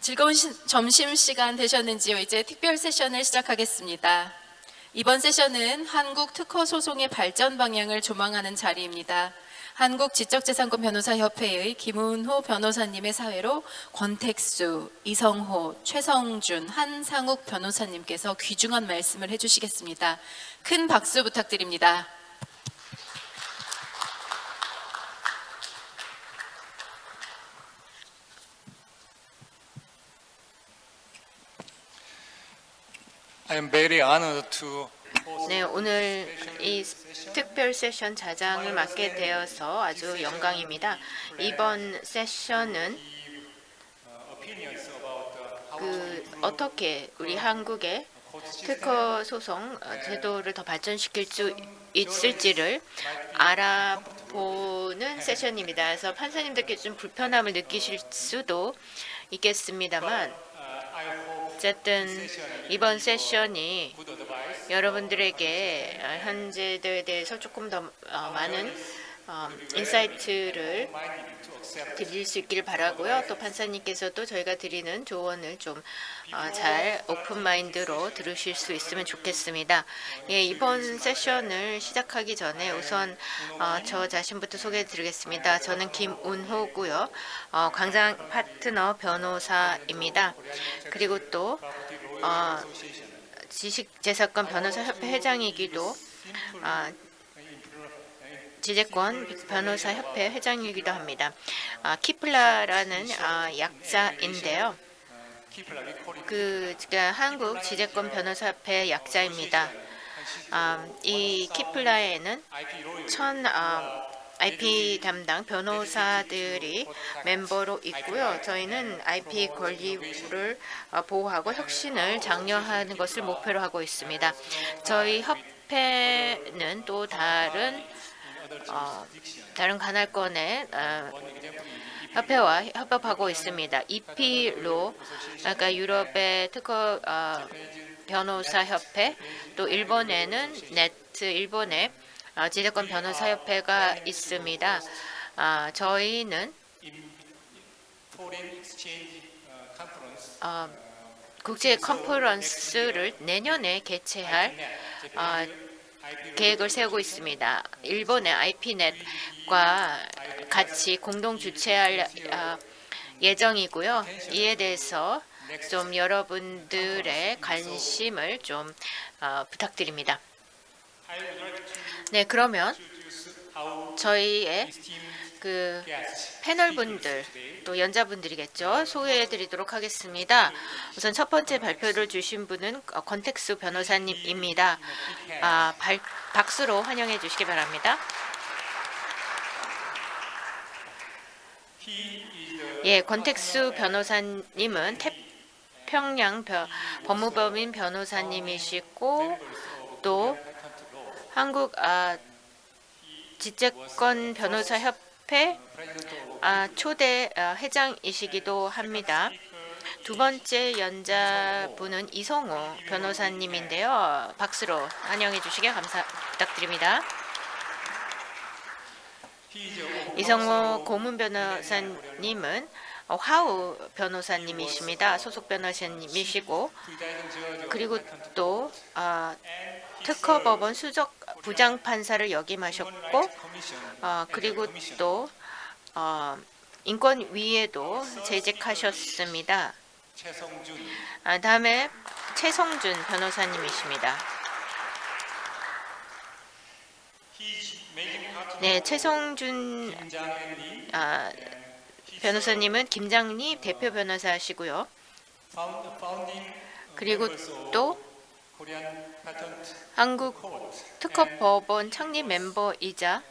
즐거운 점심시간 되셨는지요? 이제 특별 세션을 시작하겠습니다. 이번 세션은 한국 특허 소송의 발전 방향을 조망하는 자리입니다. 한국지적재산권 변호사협회의 김운호 변호사님의 사회로 권택수, 이성호, 최성준, 한상욱 변호사님께서 귀중한 말씀을 해주시겠습니다. 큰 박수 부탁드립니다. I am very honored to 네, 오늘 이 특별 세션 자장을 맡게 되어서 아주 영광입니다. 이번 세션은 어떻게 우리 한국의 특허 소송 제도를 더 발전시킬 수 있을지를 알아보는 세션입니다. 그래서 판사님들께 좀 불편함을 느끼실 수도 있겠습니다만 어쨌든 이번 세션이 여러분들에게 현재에 대해서 조금 더 많은 인사이트를 드릴 수 있기를 바라고요. 또 판사님께서도 저희가 드리는 조언을 좀 잘 오픈 마인드로 들으실 수 있으면 좋겠습니다. 예, 이번 세션을 시작하기 전에 우선 저 자신부터 소개해 드리겠습니다. 저는 김운호고요. 광장 파트너 변호사입니다. 그리고 또 지식재산권 변호사협회 회장이기도 지재권 변호사협회 회장이기도 합니다. 키플라라는 약자인데요. 한국 지재권 변호사협회 약자입니다. 이 키플라에는 IP 담당 변호사들이 멤버로 있고요. 저희는 IP 권리를 보호하고 혁신을 장려하는 것을 목표로 하고 있습니다. 저희 협회는 또 다른 관할권의 협회와 협업하고 있습니다. EP로, 그러니까 유럽의 특허 변호사 협회, 또 일본에는 네트 일본의 지재권 변호사 협회가 있습니다. 저희는 국제 컨퍼런스를 내년에 개최할 계획을 세우고 있습니다. 일본의 IP넷과 같이 공동 주최할 예정이고요. 이에 대해서 좀 여러분들의 관심을 좀 부탁드립니다. 네, 그러면 저희의 패널분들 또 연자분들이겠죠. 소개해드리도록 하겠습니다. 우선 첫 번째 발표를 주신 분은 권택수 변호사님입니다. 박수로 환영해 주시기 바랍니다. 예, 권택수 변호사님은 태평양 법무법인 변호사님이시고 또 한국 지재권 변호사협회 초대 회장이시기도 합니다. 두 번째 연자분은 이성호 변호사님인데요. 박수로 환영해 주시기 부탁드립니다. 이성호 고문 변호사님은 화우 변호사님이십니다. 소속 변호사님이시고 그리고 또 특허법원 수석 부장판사를 역임하셨고 그리고 또 인권위에도 재직하셨습니다. 다음에 최성준 변호사님이십니다. 네, 최성준 변호사님은 김장립 대표 변호사시고요. 그리고 또 한국 특허법원 창립 멤버이자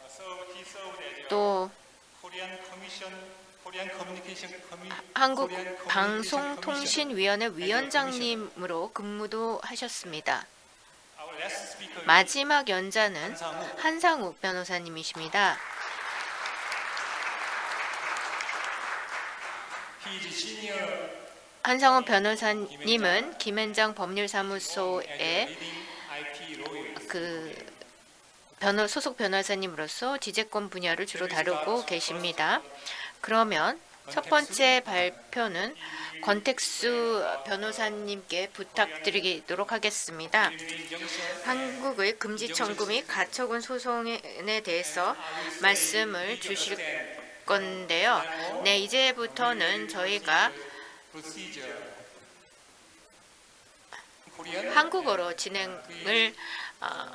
또 한국 방송통신위원회 위원장님으로 근무도 하셨습니다. 마지막 연자는 한상욱 변호사님이십니다. 한상욱 변호사님은 김현장 법률사무소의 소속 변호사님으로서 지재권 분야를 주로 다루고 계십니다. 그러면 첫 번째 발표는 권택수 변호사님께 부탁드리도록 하겠습니다. 한국의 금지 청구 및 가처분 소송에 대해서 말씀을 주실 건데요. 네, 이제부터는 저희가 한국어로 진행을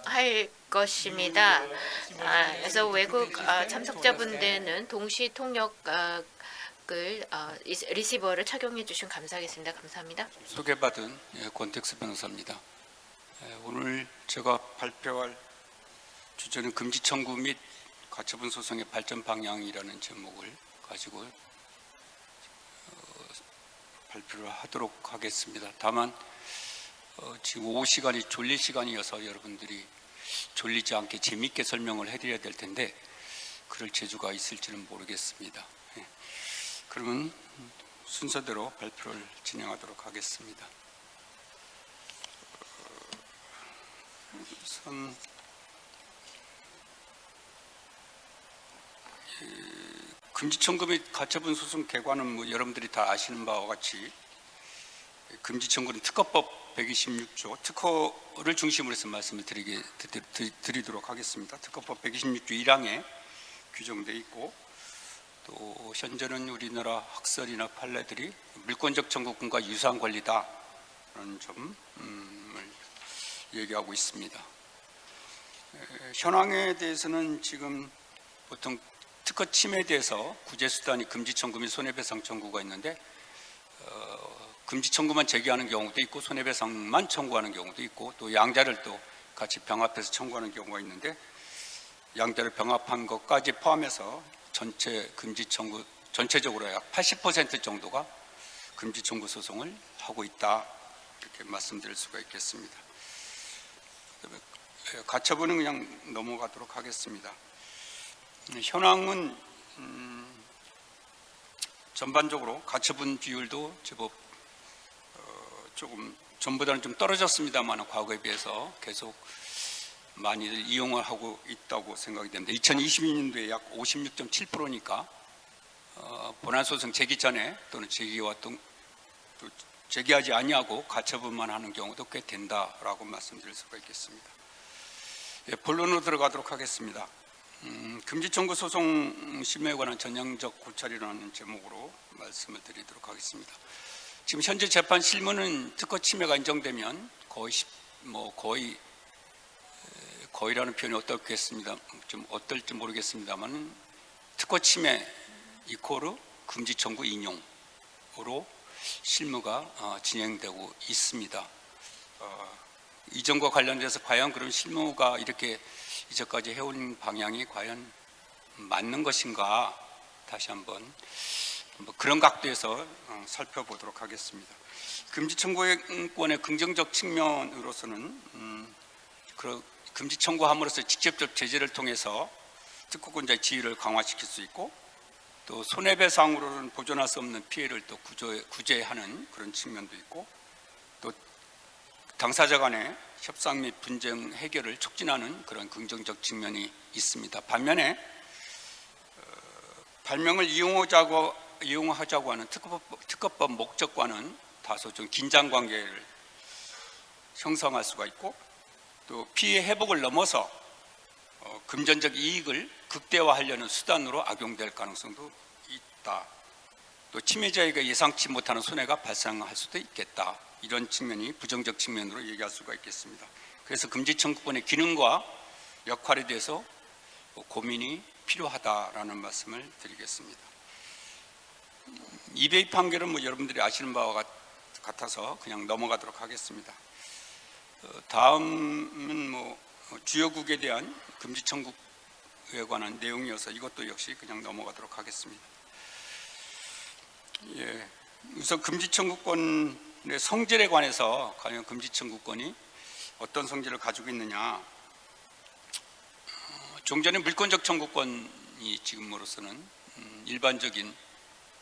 할 것입니다. 그래서 외국 참석자분들은 동시 통역을 리시버를 착용해 주시면 감사하겠습니다. 감사합니다. 소개받은 권택수 변호사입니다. 오늘 제가 발표할 주제는 금지 청구 및 가처분 소송의 발전 방향이라는 제목을 가지고 발표를 하도록 하겠습니다. 다만 지금 오후 시간이 졸릴 시간이어서 여러분들이 졸리지 않게 재미있게 설명을 해드려야 될 텐데 그럴 재주가 있을지는 모르겠습니다. 그러면 순서대로 발표를 진행하도록 하겠습니다. 우선 금지 청구 및 가처분 소송 개관은 여러분들이 다 아시는 바와 같이 금지 청구는 특허법 126조 특허를 중심으로 해서 말씀을 드리도록 하겠습니다. 특허법 126조 1항에 규정되어 있고 또 현재는 우리나라 학설이나 판례들이 물권적 청구권과 유사한 권리다라는 점을 얘기하고 있습니다. 현황에 대해서는 지금 보통 특허 침해에 대해서 구제수단이 금지 청구 및 손해배상 청구가 있는데 금지 청구만 제기하는 경우도 있고 손해배상만 청구하는 경우도 있고 또 양자를 또 같이 병합해서 청구하는 경우가 있는데 양자를 병합한 것까지 포함해서 전체 금지 청구 전체적으로 약 80% 정도가 금지 청구 소송을 하고 있다 이렇게 말씀드릴 수가 있겠습니다. 가처분은 그냥 넘어가도록 하겠습니다. 현황은 전반적으로 가처분 비율도 제법 조금 전보다는 좀 떨어졌습니다만 과거에 비해서 계속 많이들 이용을 하고 있다고 생각이 됩니다. 2022년도에 약 56.7%니까 본안소송 제기 전에 또는 제기와 또 제기하지 아니하고 가처분만 하는 경우도 꽤 된다라고 말씀드릴 수가 있겠습니다. 본론으로 들어가도록 하겠습니다. 금지 청구 소송 심의에 관한 전형적 고찰이라는 제목으로 말씀을 드리도록 하겠습니다. 지금 현재 재판 실무는 특허 침해가 인정되면 거의라는 표현이 어떻겠습니다. 좀 어떨지 모르겠습니다만 특허 침해 이코르 금지 청구 인용으로 실무가 진행되고 있습니다. 이전과 관련돼서 과연 그런 실무가 이렇게 이제까지 해온 방향이 과연 맞는 것인가 다시 한번 그런 각도에서 살펴보도록 하겠습니다. 금지 청구권의 긍정적 측면으로서는 금지 청구함으로써 직접적 제재를 통해서 특허권자의 지위를 강화시킬 수 있고 또 손해배상으로는 보존할 수 없는 피해를 또 구제하는 그런 측면도 있고 또 당사자 간의 협상 및 분쟁 해결을 촉진하는 그런 긍정적 측면이 있습니다. 반면에 발명을 이용하자고 하는 특허법 목적과는 다소 좀 긴장 관계를 형성할 수가 있고 또 피해 회복을 넘어서 금전적 이익을 극대화하려는 수단으로 악용될 가능성도 있다. 또 침해자에게 예상치 못하는 손해가 발생할 수도 있겠다. 이런 측면이 부정적 측면으로 얘기할 수가 있겠습니다. 그래서 금지 청구권의 기능과 역할에 대해서 고민이 필요하다라는 말씀을 드리겠습니다. 이베이 판결은 여러분들이 아시는 바와 같아서 그냥 넘어가도록 하겠습니다. 다음은 주요국에 대한 금지 청구에 관한 내용이어서 이것도 역시 그냥 넘어가도록 하겠습니다. 우선 금지 청구권의 성질에 관해서 과연 금지 청구권이 어떤 성질을 가지고 있느냐. 종전의 물권적 청구권이 지금으로서는 일반적인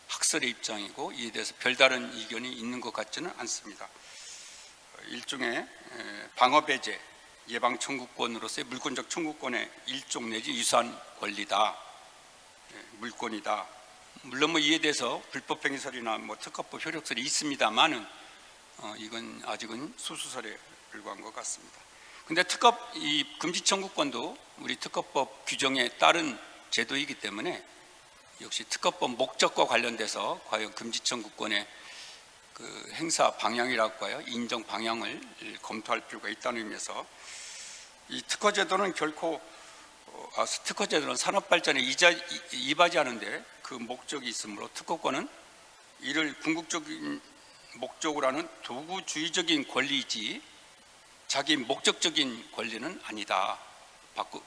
학설의 입장이고 이에 대해서 별다른 이견이 있는 것 같지는 않습니다. 일종의 방어배제, 예방 청구권으로서의 물권적 청구권의 일종 내지 유사한 권리다, 물권이다 물론 뭐 이에 대해서 불법 행위설이나 뭐 특허법 효력설이 있습니다만은 이건 아직은 수수설에 불과한 것 같습니다. 근데 이 금지 청구권도 우리 특허법 규정에 따른 제도이기 때문에 역시 특허법 목적과 관련돼서 과연 금지 청구권의 그 행사 방향이라고 해요, 인정 방향을 검토할 필요가 있다는 의미에서 이 특허 제도는 결코 특허 제도는 산업 발전에 이바지하는데 그 목적이 있으므로 특허권은 이를 궁극적인 목적으로 하는 도구주의적인 권리이지 자기 목적적인 권리는 아니다.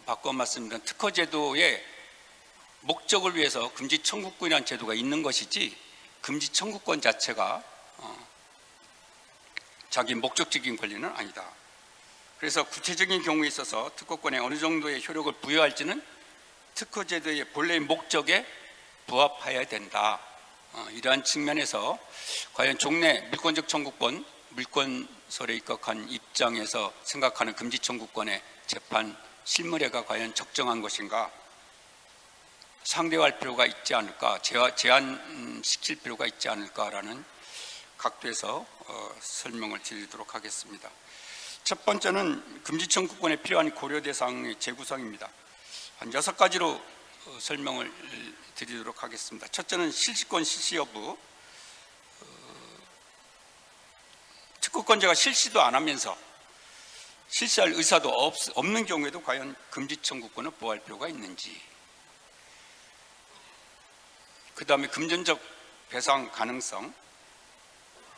바꿔 말씀드리면 특허 제도의 목적을 위해서 금지 청구권이라는 제도가 있는 것이지 금지 청구권 자체가 자기 목적적인 권리는 아니다. 그래서 구체적인 경우에 있어서 특허권에 어느 정도의 효력을 부여할지는 특허 제도의 본래의 목적에 부합해야 된다. 이러한 측면에서 과연 종래 물권적 청구권, 물권설에 입각한 입장에서 생각하는 금지 청구권의 재판 실무례가 과연 적정한 것인가, 상대화할 필요가 있지 않을까, 제한시킬 필요가 있지 않을까라는 각도에서 설명을 드리도록 하겠습니다. 첫 번째는 금지 청구권에 필요한 고려 대상의 재구성입니다. 한 6가지로 설명을 드리도록 하겠습니다. 첫째는 실시권 실시 여부. 특허권자가 실시도 안 하면서 실시할 의사도 없는 경우에도 과연 금지 청구권을 보호할 필요가 있는지. 그 다음에 금전적 배상 가능성.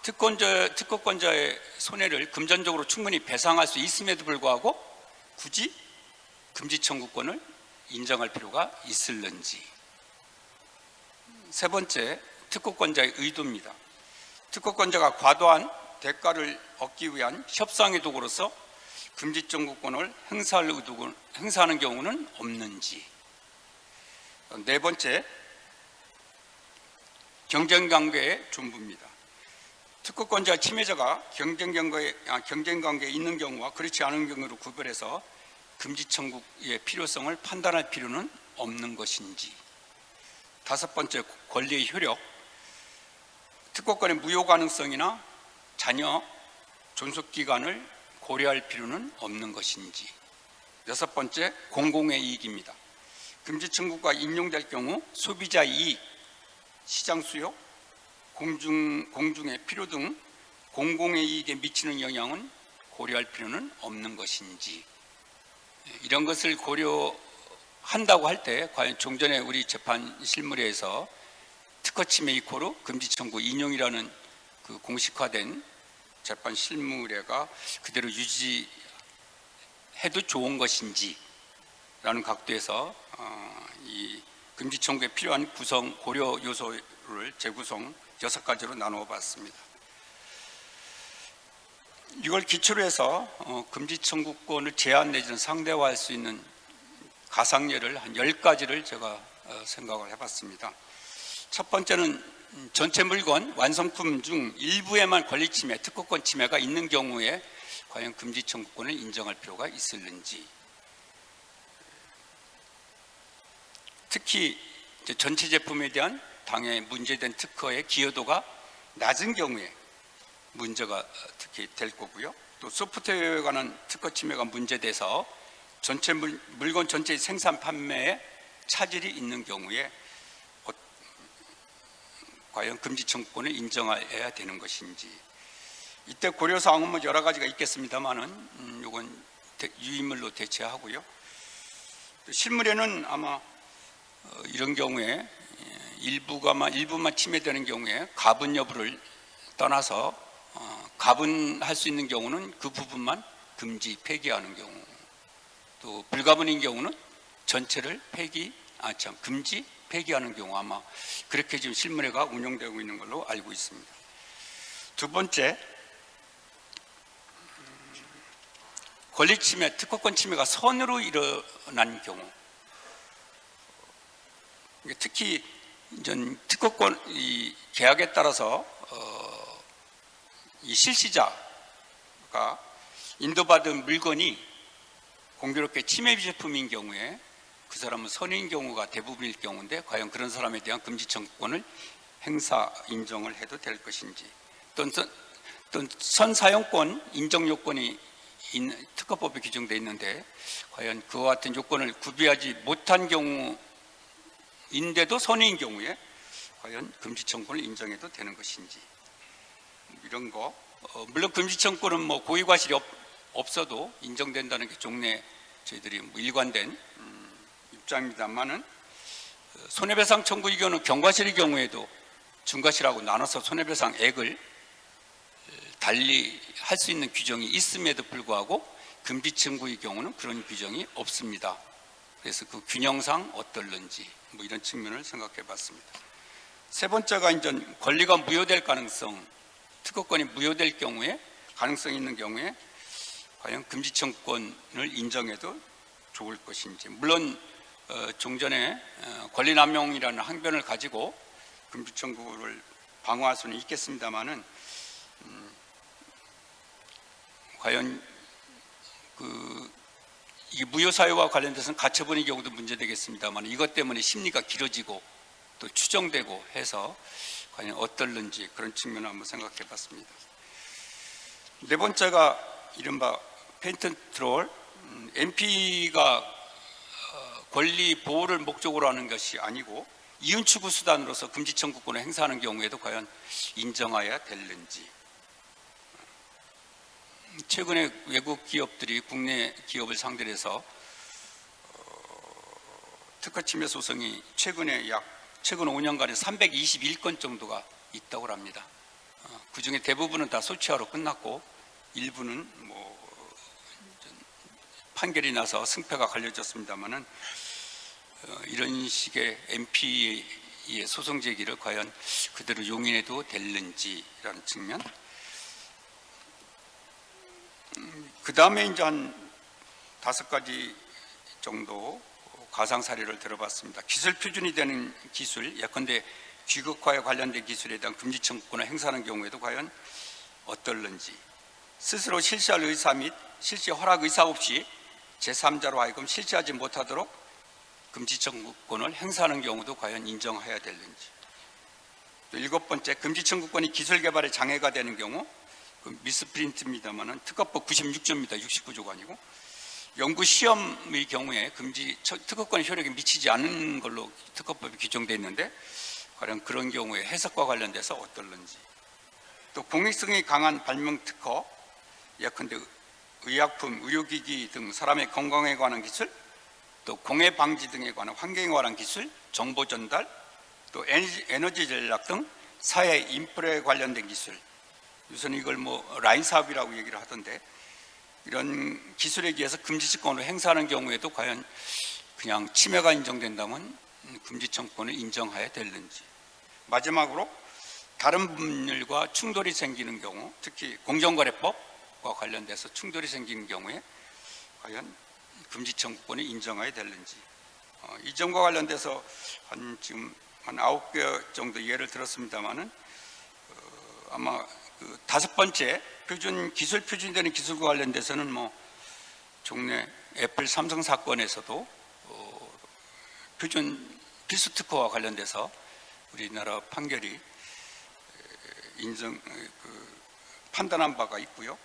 특허권자의 손해를 금전적으로 충분히 배상할 수 있음에도 불구하고 굳이 금지 청구권을 인정할 필요가 있을는지. 세 번째, 특허권자의 의도입니다. 특허권자가 과도한 대가를 얻기 위한 협상의 도구로서 금지 청구권을 행사하는 경우는 없는지. 네 번째, 경쟁관계의 존부입니다. 특허권자 침해자가 경쟁관계에 있는 경우와 그렇지 않은 경우로 구별해서 금지 청구의 필요성을 판단할 필요는 없는 것인지. 다섯 번째, 권리의 효력. 특허권의 무효 가능성이나 자녀 존속기간을 고려할 필요는 없는 것인지. 여섯 번째, 공공의 이익입니다. 금지 청구가 인용될 경우 소비자 이익, 시장 수요, 공중의 필요 등 공공의 이익에 미치는 영향은 고려할 필요는 없는 것인지. 이런 것을 고려한다고 할 때 과연 종전에 우리 재판 실무례에서 특허 침해 이코로 금지 청구 인용이라는 그 공식화된 재판 실무례가 그대로 유지해도 좋은 것인지 라는 각도에서 이 금지 청구에 필요한 고려 요소를 재구성 6가지로 나누어 봤습니다. 이걸 기초로 해서 금지 청구권을 제한 내지는 상대화할 수 있는 가상례를 한 10가지를 제가 생각을 해봤습니다. 첫 번째는 전체 물건, 완성품 중 일부에만 권리 침해, 특허권 침해가 있는 경우에 과연 금지 청구권을 인정할 필요가 있을는지. 특히 전체 제품에 대한 당해 문제된 특허의 기여도가 낮은 경우에 문제가 특히 될 거고요. 또 소프트웨어에 관한 특허 침해가 문제돼서 전체 물건 전체의 생산 판매에 차질이 있는 경우에 과연 금지 청구권을 인정해야 되는 것인지. 이때 고려사항은 뭐 여러 가지가 있겠습니다만은 이건 유인물로 대체하고요. 실무례는 아마 이런 경우에 일부만 침해되는 경우에 가분 여부를 떠나서 가분할 수 있는 경우는 그 부분만 금지 폐기하는 경우, 또 불가분인 경우는 전체를 금지 폐기하는 경우, 아마 그렇게 지금 실무례가 운영되고 있는 걸로 알고 있습니다. 두 번째, 권리 침해, 특허권 침해가 선으로 일어난 경우, 특히 특허권 이 계약에 따라서 이 실시자가 인도받은 물건이 공교롭게 침해 제품인 경우에 그 사람은 선인 경우가 대부분일 경우인데 과연 그런 사람에 대한 금지 청구권을 행사 인정을 해도 될 것인지, 또는 선사용권 인정 요건이 특허법에 규정되어 있는데 과연 그와 같은 요건을 구비하지 못한 경우인데도 선인 경우에 과연 금지 청구권을 인정해도 되는 것인지, 이런 거. 물론 금지 청구권은 뭐 고의 과실이 없어도 인정된다는 게 종래 저희들이 뭐 일관된 입장입니다만은, 손해배상 청구 의견은 경과실의 경우에도 중과실하고 나눠서 손해배상액을 달리 할 수 있는 규정이 있음에도 불구하고 금지 청구의 경우는 그런 규정이 없습니다. 그래서 그 균형상 어떨는지 뭐 이런 측면을 생각해 봤습니다. 세 번째가 이제 권리가 무효될 가능성, 특허권이 무효될 경우에 가능성이 있는 경우에 과연 금지 청구권을 인정해도 좋을 것인지. 물론 종전에 권리남용이라는 항변을 가지고 금지 청구를 방어할 수는 있겠습니다만은 과연 이 무효 사유와 관련돼서는 가처분의 경우도 문제되겠습니다만 이것 때문에 심리가 길어지고 또 추정되고 해서 과연 어떨는지 그런 측면을 한번 생각해 봤습니다. 네 번째가 이른바 페이턴트 트롤, MP가 권리 보호를 목적으로 하는 것이 아니고 이윤 추구 수단으로서 금지 청구권을 행사하는 경우에도 과연 인정해야 되는지. 최근에 외국 기업들이 국내 기업을 상대로 해서 특허 침해 소송이 최근 5년간에 321건 정도가 있다고 합니다. 그 중에 대부분은 다 소치하로 끝났고 일부는 뭐 판결이 나서 승패가 갈려졌습니다만은 이런 식의 MP의 소송 제기를 과연 그대로 용인해도 될는지라는 측면. 그 다음에 이제 한 5가지 정도 가상 사례를 들어봤습니다. 기술 표준이 되는 기술, 예컨대 귀국화에 관련된 기술에 대한 금지 청구권을 행사하는 경우에도 과연 어떨는지. 스스로 실시할 의사 및 실시 허락 의사 없이 제3자로 하여금 실시하지 못하도록 금지 청구권을 행사하는 경우도 과연 인정해야 되는지. 또 7번째, 금지 청구권이 기술 개발에 장애가 되는 경우, 미스프린트입니다만은 특허법 96조입니다. 69조가 아니고 연구 시험의 경우에 특허권의 효력이 미치지 않는 걸로 특허법이 규정되어 있는데 과연 그런 경우에 해석과 관련돼서 어떨는지. 또 공익성이 강한 발명 특허, 예컨대 의약품, 의료기기 등 사람의 건강에 관한 기술, 또 공해 방지 등에 관한 환경에 관한 기술, 정보 전달, 또 에너지 전략 등 사회 인프라에 관련된 기술. 우선 이걸 뭐 라인 사업이라고 얘기를 하던데 이런 기술에 의해서 금지 청구권을 행사하는 경우에도 과연 그냥 침해가 인정된다면 금지 청구권을 인정해야 되는지. 마지막으로 다른 법률과 충돌이 생기는 경우, 특히 공정거래법과 관련돼서 충돌이 생기는 경우에 과연 금지 청구권을 인정해야 되는지. 이 점과 관련돼서 지금 한 9개 정도 예를 들었습니다만은 아마 5번째 기술 표준되는 기술과 관련돼서는 뭐 종래 애플 삼성 사건에서도 표준 필수 특허와 관련돼서 우리나라 판결이 판단한 바가 있고요.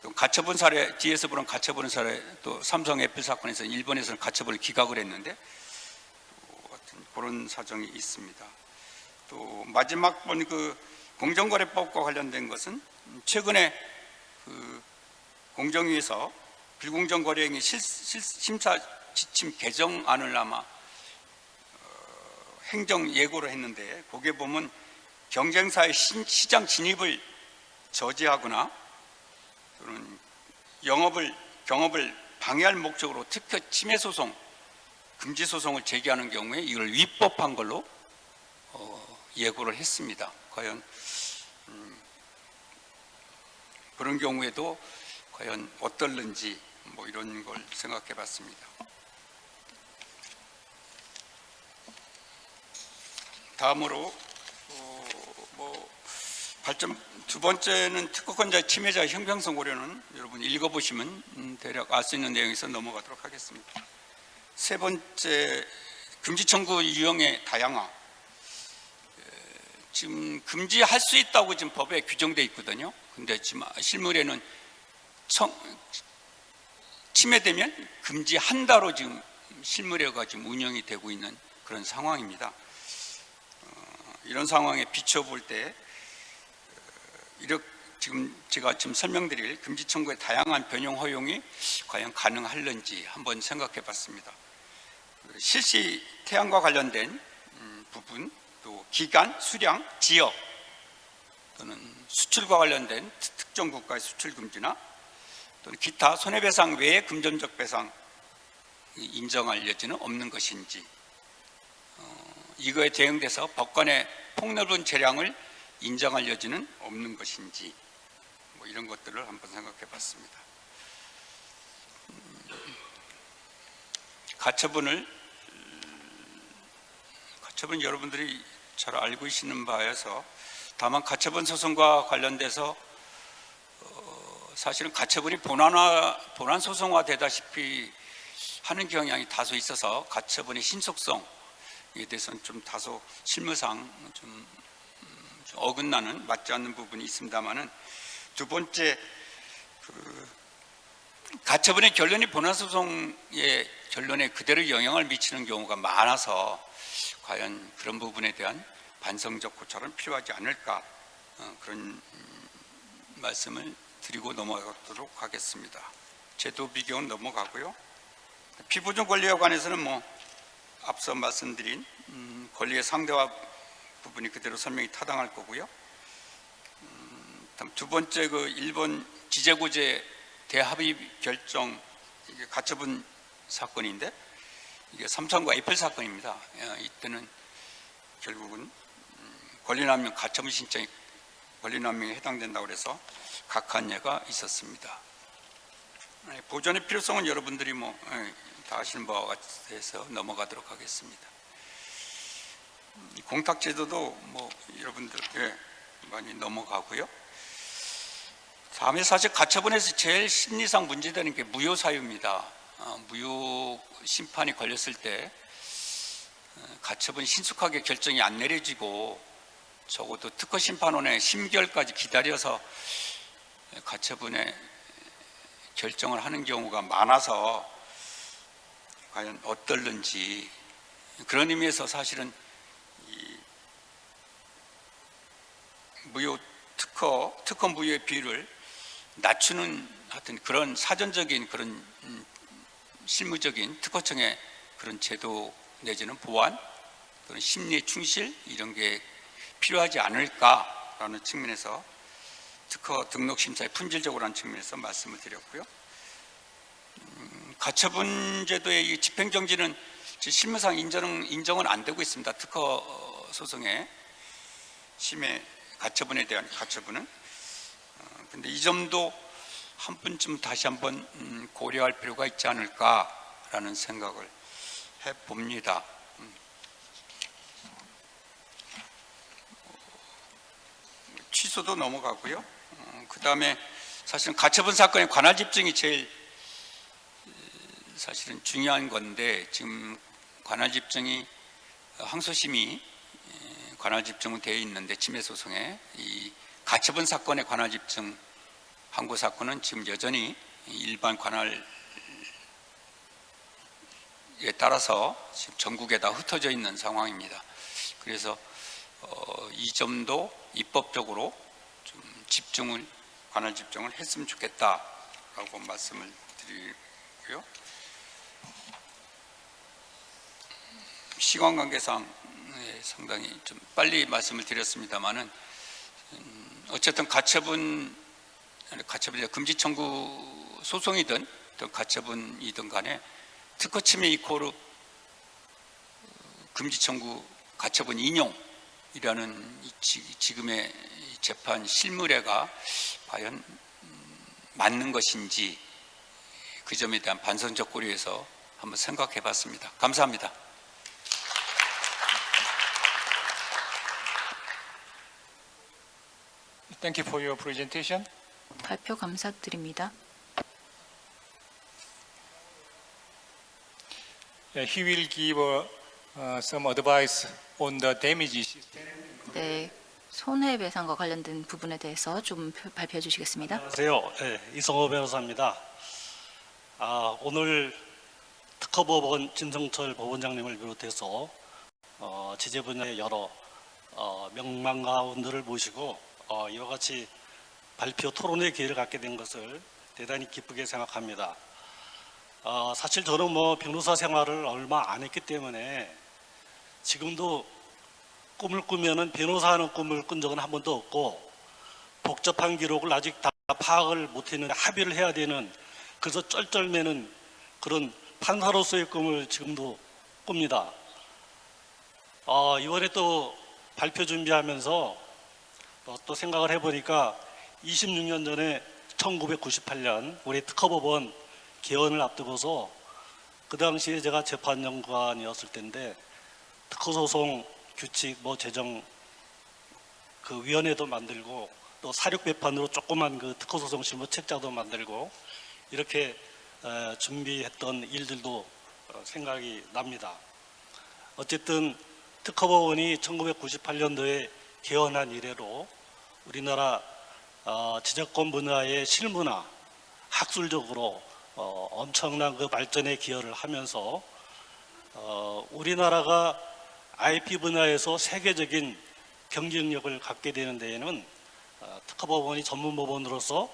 또 가처분 사례, 뒤에서 보는 가처분 사례, 또 삼성 애플 사건에서 일본에서는 가처분을 기각을 했는데 하여튼 그런 사정이 있습니다. 또 마지막 본 공정거래법과 관련된 것은 최근에 공정위에서 불공정 거래 행위 심사 지침 개정안을 아마 행정 예고를 했는데 거기에 보면 경쟁사의 시장 진입을 저지하거나 또는 경업을 방해할 목적으로 특허 침해 소송, 금지 소송을 제기하는 경우에 이걸 위법한 걸로 예고를 했습니다. 과연 그런 경우에도 과연 어떨는지 뭐 이런 걸 생각해 봤습니다. 다음으로 두 번째는 특허권자 침해자의 형평성 고려는 여러분 읽어보시면 대략 알 수 있는 내용에서 넘어가도록 하겠습니다. 세 번째, 금지 청구 유형의 다양화. 지금 금지할 수 있다고 지금 법에 규정돼 있거든요. 근데 지금 실물에는 침해되면 금지한다로 지금 실무례가 지금 운영이 되고 있는 그런 상황입니다. 이런 상황에 비춰볼 때 이렇게 지금 제가 지금 설명드릴 금지 청구의 다양한 변형 허용이 과연 가능할는지 한번 생각해 봤습니다. 실시 태양과 관련된 부분, 또 기간, 수량, 지역 또는 수출과 관련된 특정 국가의 수출 금지나 또는 기타 손해배상 외의 금전적 배상 인정할 여지는 없는 것인지, 이거에 대응돼서 법관의 폭넓은 재량을 인정할 여지는 없는 것인지, 뭐 이런 것들을 한번 생각해 봤습니다. 가처분 여러분들이 잘 알고 계시는 바여서, 다만 가처분 소송과 관련돼서 사실은 가처분이 본안 소송화 되다시피 하는 경향이 다소 있어서 가처분의 신속성에 대해서는 좀 다소 실무상 좀 어긋나는, 맞지 않는 부분이 있습니다만은, 두 번째, 가처분의 결론이 본안 소송의 결론에 그대로 영향을 미치는 경우가 많아서 과연 그런 부분에 대한 반성적 고찰은 필요하지 않을까, 그런 말씀을 드리고 넘어가도록 하겠습니다. 제도 비교는 넘어가고요. 피보존 권리에 관해서는 뭐 앞서 말씀드린 권리의 상대화 부분이 그대로 설명이 타당할 거고요. 다음 두 번째, 그 일본 지재구제 대합의 결정, 이게 가처분 사건인데 이게 삼성과 애플 사건입니다. 이때는 결국은 권리남용 가처분 신청이 권리남용에 해당된다고 해서 각한 예가 있었습니다. 보존의 필요성은 여러분들이 뭐 다 아시는 바와 같아서 넘어가도록 하겠습니다. 공탁제도도 뭐 여러분들 많이 넘어가고요. 다음에 사실 가처분에서 제일 심리상 문제되는 게 무효 사유입니다. 무효 심판이 걸렸을 때 가처분이 신속하게 결정이 안 내려지고 적어도 특허 심판원의 심결까지 기다려서 가처분의 결정을 하는 경우가 많아서 과연 어떨는지, 그런 의미에서 사실은 이 무효 특허 무효의 비율을 낮추는 하여튼 그런 사전적인 그런 실무적인 특허청의 그런 제도 내지는 보완 또는 심리 충실 이런 게 필요하지 않을까라는 측면에서 특허 등록 심사의 품질적으로 하는 측면에서 말씀을 드렸고요. 가처분 제도의 이 집행정지는 실무상 인정은 안 되고 있습니다. 특허 소송의 심의 가처분에 대한 가처분은. 근데 이 점도 한 번쯤 다시 한번 고려할 필요가 있지 않을까라는 생각을 해봅니다. 취소도 넘어가고요. 그 다음에 사실은 가처분 사건의 관할 집중이 제일 사실은 중요한 건데, 지금 관할 집중이 항소심이 관할 집중은 되어 있는데 침해 소송에 이 가처분 사건의 관할 집중 항고 사건은 지금 여전히 일반 관할에 따라서 지금 전국에 다 흩어져 있는 상황입니다. 그래서 이 점도 입법적으로 좀 관할 집중을 했으면 좋겠다라고 말씀을 드리고요. 시간 관계상 상당히 좀 빨리 말씀을 드렸습니다만은, 어쨌든 가처분이 금지 청구 소송이든 또 가처분이든 간에 특허 침해 이코르 금지 청구 가처분 인용이라는 지금의 재판 실무례가 과연 맞는 것인지, 그 점에 대한 반성적 고려해서 한번 생각해 봤습니다. 감사합니다. Thank you for your presentation. 발표 감사드립니다. he will give some advice on the damage system. 네, 손해배상과 관련된 부분에 대해서 좀 발표해 주시겠습니다. 안녕하세요. 네, 이성호 변호사입니다. 오늘 특허법원 진성철 법원장님을 비롯해서 지재 분야의 여러 명망가분들을 모시고 이와 같이 발표 토론의 기회를 갖게 된 것을 대단히 기쁘게 생각합니다. 사실 저는 변호사 생활을 얼마 안 했기 때문에 지금도 꿈을 꾸면은 변호사하는 꿈을 꾼 적은 한 번도 없고, 복잡한 기록을 아직 다 파악을 못했는데 합의를 해야 되는, 그래서 쩔쩔매는 그런 판사로서의 꿈을 지금도 꿉니다. 이번에 또 발표 준비하면서 또 생각을 해보니까 26년 전에 1998년 우리 특허법원 개원을 앞두고서 그 당시에 제가 재판연구관이었을 때인데 특허소송 규칙 제정 그 위원회도 만들고 또 사륙 배판으로 조그만 그 특허소송 실무 책자도 만들고 이렇게 준비했던 일들도 생각이 납니다. 어쨌든 특허법원이 1998년도에 개원한 이래로 우리나라 지적권 분야의 실무나 학술적으로 엄청난 그 발전에 기여를 하면서 우리나라가 IP 분야에서 세계적인 경쟁력을 갖게 되는 데에는 특허법원이 전문법원으로서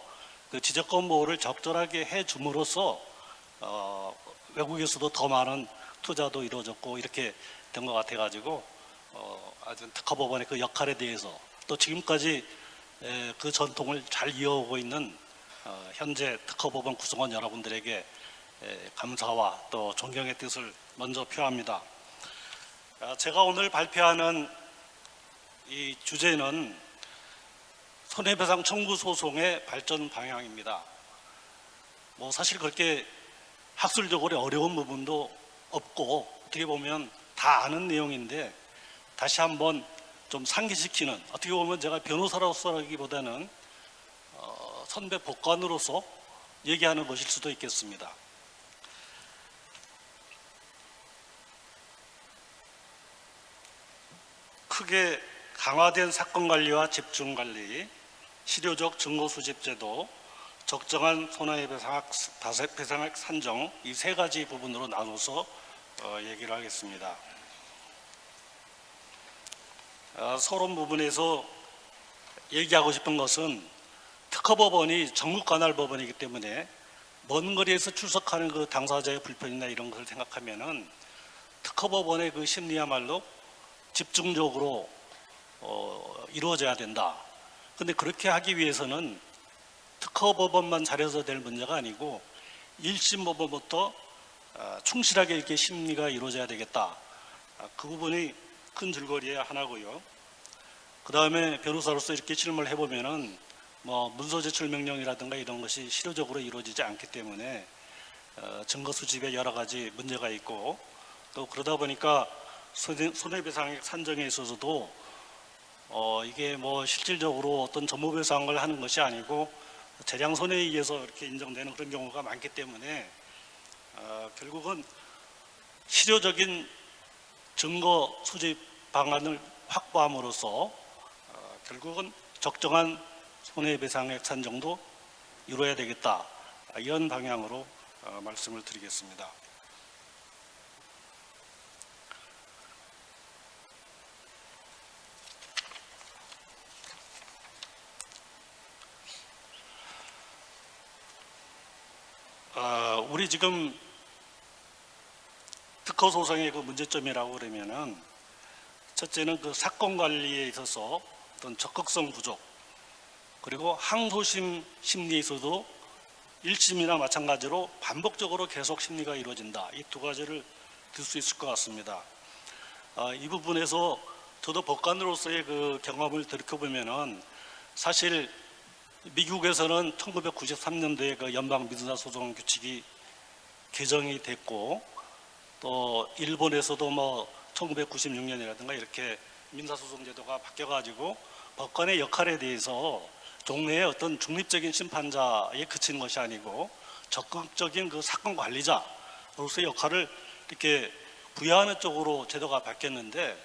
그 지적권 보호를 적절하게 해줌으로써 외국에서도 더 많은 투자도 이루어졌고 이렇게 된 것 같아가지고 아주 특허법원의 그 역할에 대해서 또 지금까지 그 전통을 잘 이어오고 있는 현재 특허법원 구성원 여러분들에게 감사와 또 존경의 뜻을 먼저 표합니다. 제가 오늘 발표하는 이 주제는 손해배상 청구 소송의 발전 방향입니다. 사실 그렇게 학술적으로 어려운 부분도 없고 어떻게 보면 다 아는 내용인데 다시 한번 좀 상기시키는, 어떻게 보면 제가 변호사로서라기보다는 선배 법관으로서 얘기하는 것일 수도 있겠습니다. 크게 강화된 사건 관리와 집중 관리, 실효적 증거 수집 제도, 적정한 손해배상액 산정, 이 세 가지 부분으로 나눠서 얘기를 하겠습니다. 서론 부분에서 얘기하고 싶은 것은 특허법원이 전국관할법원이기 때문에 먼 거리에서 출석하는 그 당사자의 불편이나 이런 것을 생각하면은 특허법원의 그 심리야말로 집중적으로 이루어져야 된다. 그런데 그렇게 하기 위해서는 특허법원만 잘해서 될 문제가 아니고 1심 법원부터 충실하게 이렇게 심리가 이루어져야 되겠다. 그 부분이 큰 줄거리의 하나고요. 그 다음에 변호사로서 이렇게 질문을 해보면은 문서 제출 명령이라든가 이런 것이 실효적으로 이루어지지 않기 때문에 증거 수집에 여러 가지 문제가 있고, 또 그러다 보니까 손해배상액 산정에 있어서도 이게 실질적으로 어떤 전무배상을 하는 것이 아니고 재량 손해에 의해서 이렇게 인정되는 그런 경우가 많기 때문에 결국은 실효적인 증거 수집 방안을 확보함으로써 결국은 적정한 손해배상액 산정도 이루어야 되겠다. 이런 방향으로 말씀을 드리겠습니다. 우리 지금 특허 소송의 그 문제점이라고 그러면은 첫째는 그 사건 관리에 있어서 어떤 적극성 부족, 그리고 항소심 심리에 있어도 1심이나 마찬가지로 반복적으로 계속 심리가 이루어진다. 이 두 가지를 들 수 있을 것 같습니다. 이 부분에서 저도 법관으로서의 그 경험을 돌이켜보면은 사실 미국에서는 1993년도에 그 연방 민사소송 규칙이 개정이 됐고, 또 일본에서도 1996년이라든가 이렇게 민사소송 제도가 바뀌어가지고 법관의 역할에 대해서 종래의 어떤 중립적인 심판자에 그친 것이 아니고 적극적인 그 사건 관리자로서의 역할을 이렇게 부여하는 쪽으로 제도가 바뀌었는데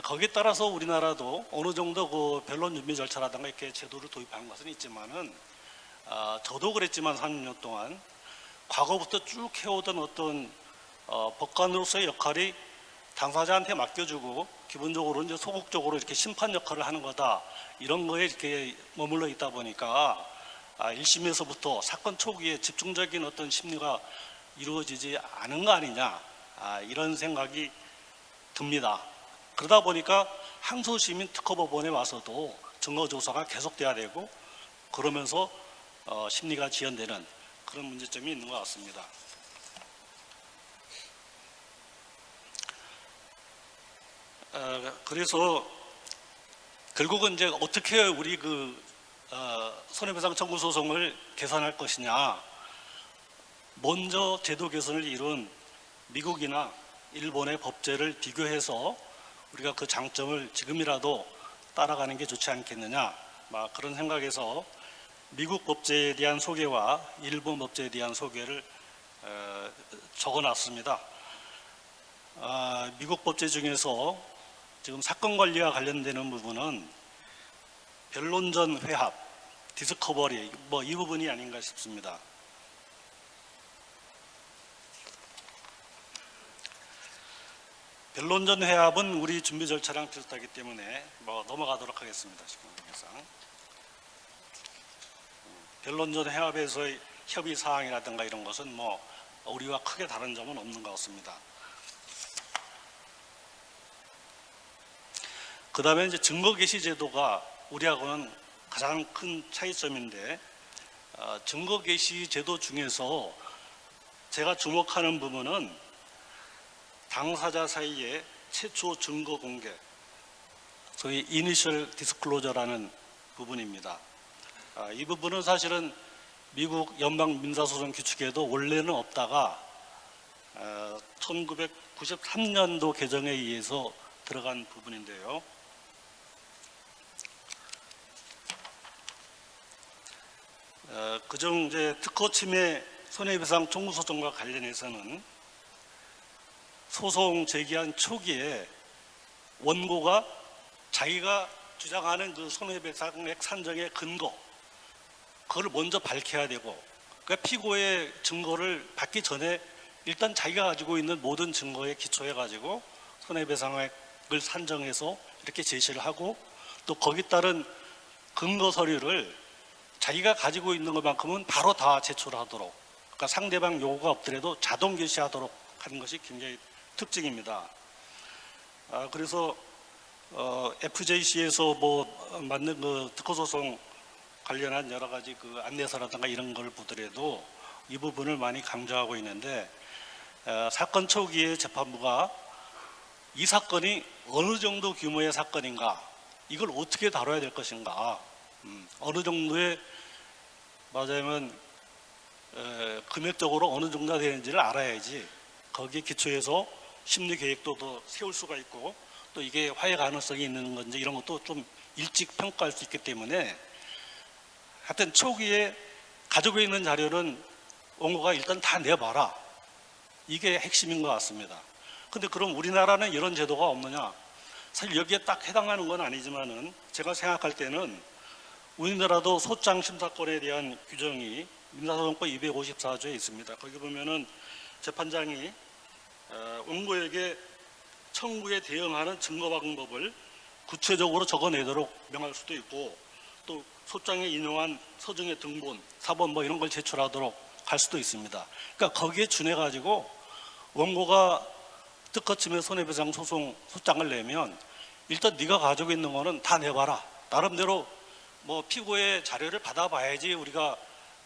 거기에 따라서 우리나라도 어느 정도 그 변론 준비 절차라든가 이렇게 제도를 도입한 것은 있지만은 저도 그랬지만 30년 동안 과거부터 쭉 해오던 어떤 법관으로서의 역할이 당사자한테 맡겨주고 기본적으로 이제 소극적으로 이렇게 심판 역할을 하는 거다 이런 거에 이렇게 머물러 있다 보니까 1심에서부터 사건 초기에 집중적인 어떤 심리가 이루어지지 않은 거 아니냐 이런 생각이 듭니다. 그러다 보니까 항소심인 특허법원에 와서도 증거조사가 계속돼야 되고 그러면서 심리가 지연되는 그런 문제점이 있는 것 같습니다. 그래서 결국은 이제 어떻게 우리 손해배상 청구 소송을 개선할 것이냐. 먼저 제도 개선을 이룬 미국이나 일본의 법제를 비교해서 우리가 그 장점을 지금이라도 따라가는 게 좋지 않겠느냐. 그런 생각에서 미국 법제에 대한 소개와 일본 법제에 대한 소개를 적어놨습니다. 미국 법제 중에서 지금 사건 관리와 관련되는 부분은 변론전 회합, 디스커버리 이 부분이 아닌가 싶습니다. 변론전 회합은 우리 준비 절차랑 비슷하기 때문에 넘어가도록 하겠습니다. 지금 항상 변론전 회합에서의 협의 사항이라든가 이런 것은 우리와 크게 다른 점은 없는 것 같습니다. 그 다음에 이제 증거 개시 제도가 우리하고는 가장 큰 차이점인데 증거 개시 제도 중에서 제가 주목하는 부분은 당사자 사이에 최초 증거 공개, 소위 이니셜 디스클로저라는 부분입니다. 이 부분은 사실은 미국 연방 민사소송 규칙에도 원래는 없다가 1993년도 개정에 의해서 들어간 부분인데요. 그중 이제 특허 침해 손해배상 청구 소송과 관련해서는 소송 제기한 초기에 원고가 자기가 주장하는 그 손해배상액 산정의 근거, 그걸 먼저 밝혀야 되고, 그러니까 피고의 증거를 받기 전에 일단 자기가 가지고 있는 모든 증거에 기초해 가지고 손해배상액을 산정해서 이렇게 제시를 하고, 또 거기 따른 근거 서류를 자기가 가지고 있는 것만큼은 바로 다 제출하도록, 그러니까 상대방 요구가 없더라도 자동 개시하도록 하는 것이 굉장히 특징입니다. 그래서 FJC에서 맞는 그 특허소송 관련한 여러 가지 그 안내서라든가 이런 걸 보더라도 이 부분을 많이 강조하고 있는데, 사건 초기에 재판부가 이 사건이 어느 정도 규모의 사건인가, 이걸 어떻게 다뤄야 될 것인가, 어느 정도의 말하자면 금액적으로 어느 정도가 되는지를 알아야지 거기에 기초해서 심리 계획도 더 세울 수가 있고, 또 이게 화해 가능성이 있는 건지 이런 것도 좀 일찍 평가할 수 있기 때문에, 하여튼 초기에 가지고 있는 자료는 원고가 일단 다 내봐라, 이게 핵심인 것 같습니다. 근데 그럼 우리나라는 이런 제도가 없느냐? 사실 여기에 딱 해당하는 건 아니지만은 제가 생각할 때는 우리나라도 소장 심사권에 대한 규정이 민사소송법 254조에 있습니다. 거기 보면은 재판장이 원고에게 청구에 대응하는 증거 방법을 구체적으로 적어내도록 명할 수도 있고, 또 소장에 인용한 서증의 등본, 사본 이런 걸 제출하도록 할 수도 있습니다. 그러니까 거기에 준해 가지고 원고가 특허침해 손해배상 소송 소장을 내면 일단 네가 가지고 있는 거는 다 내봐라. 나름대로 피고의 자료를 받아봐야지 우리가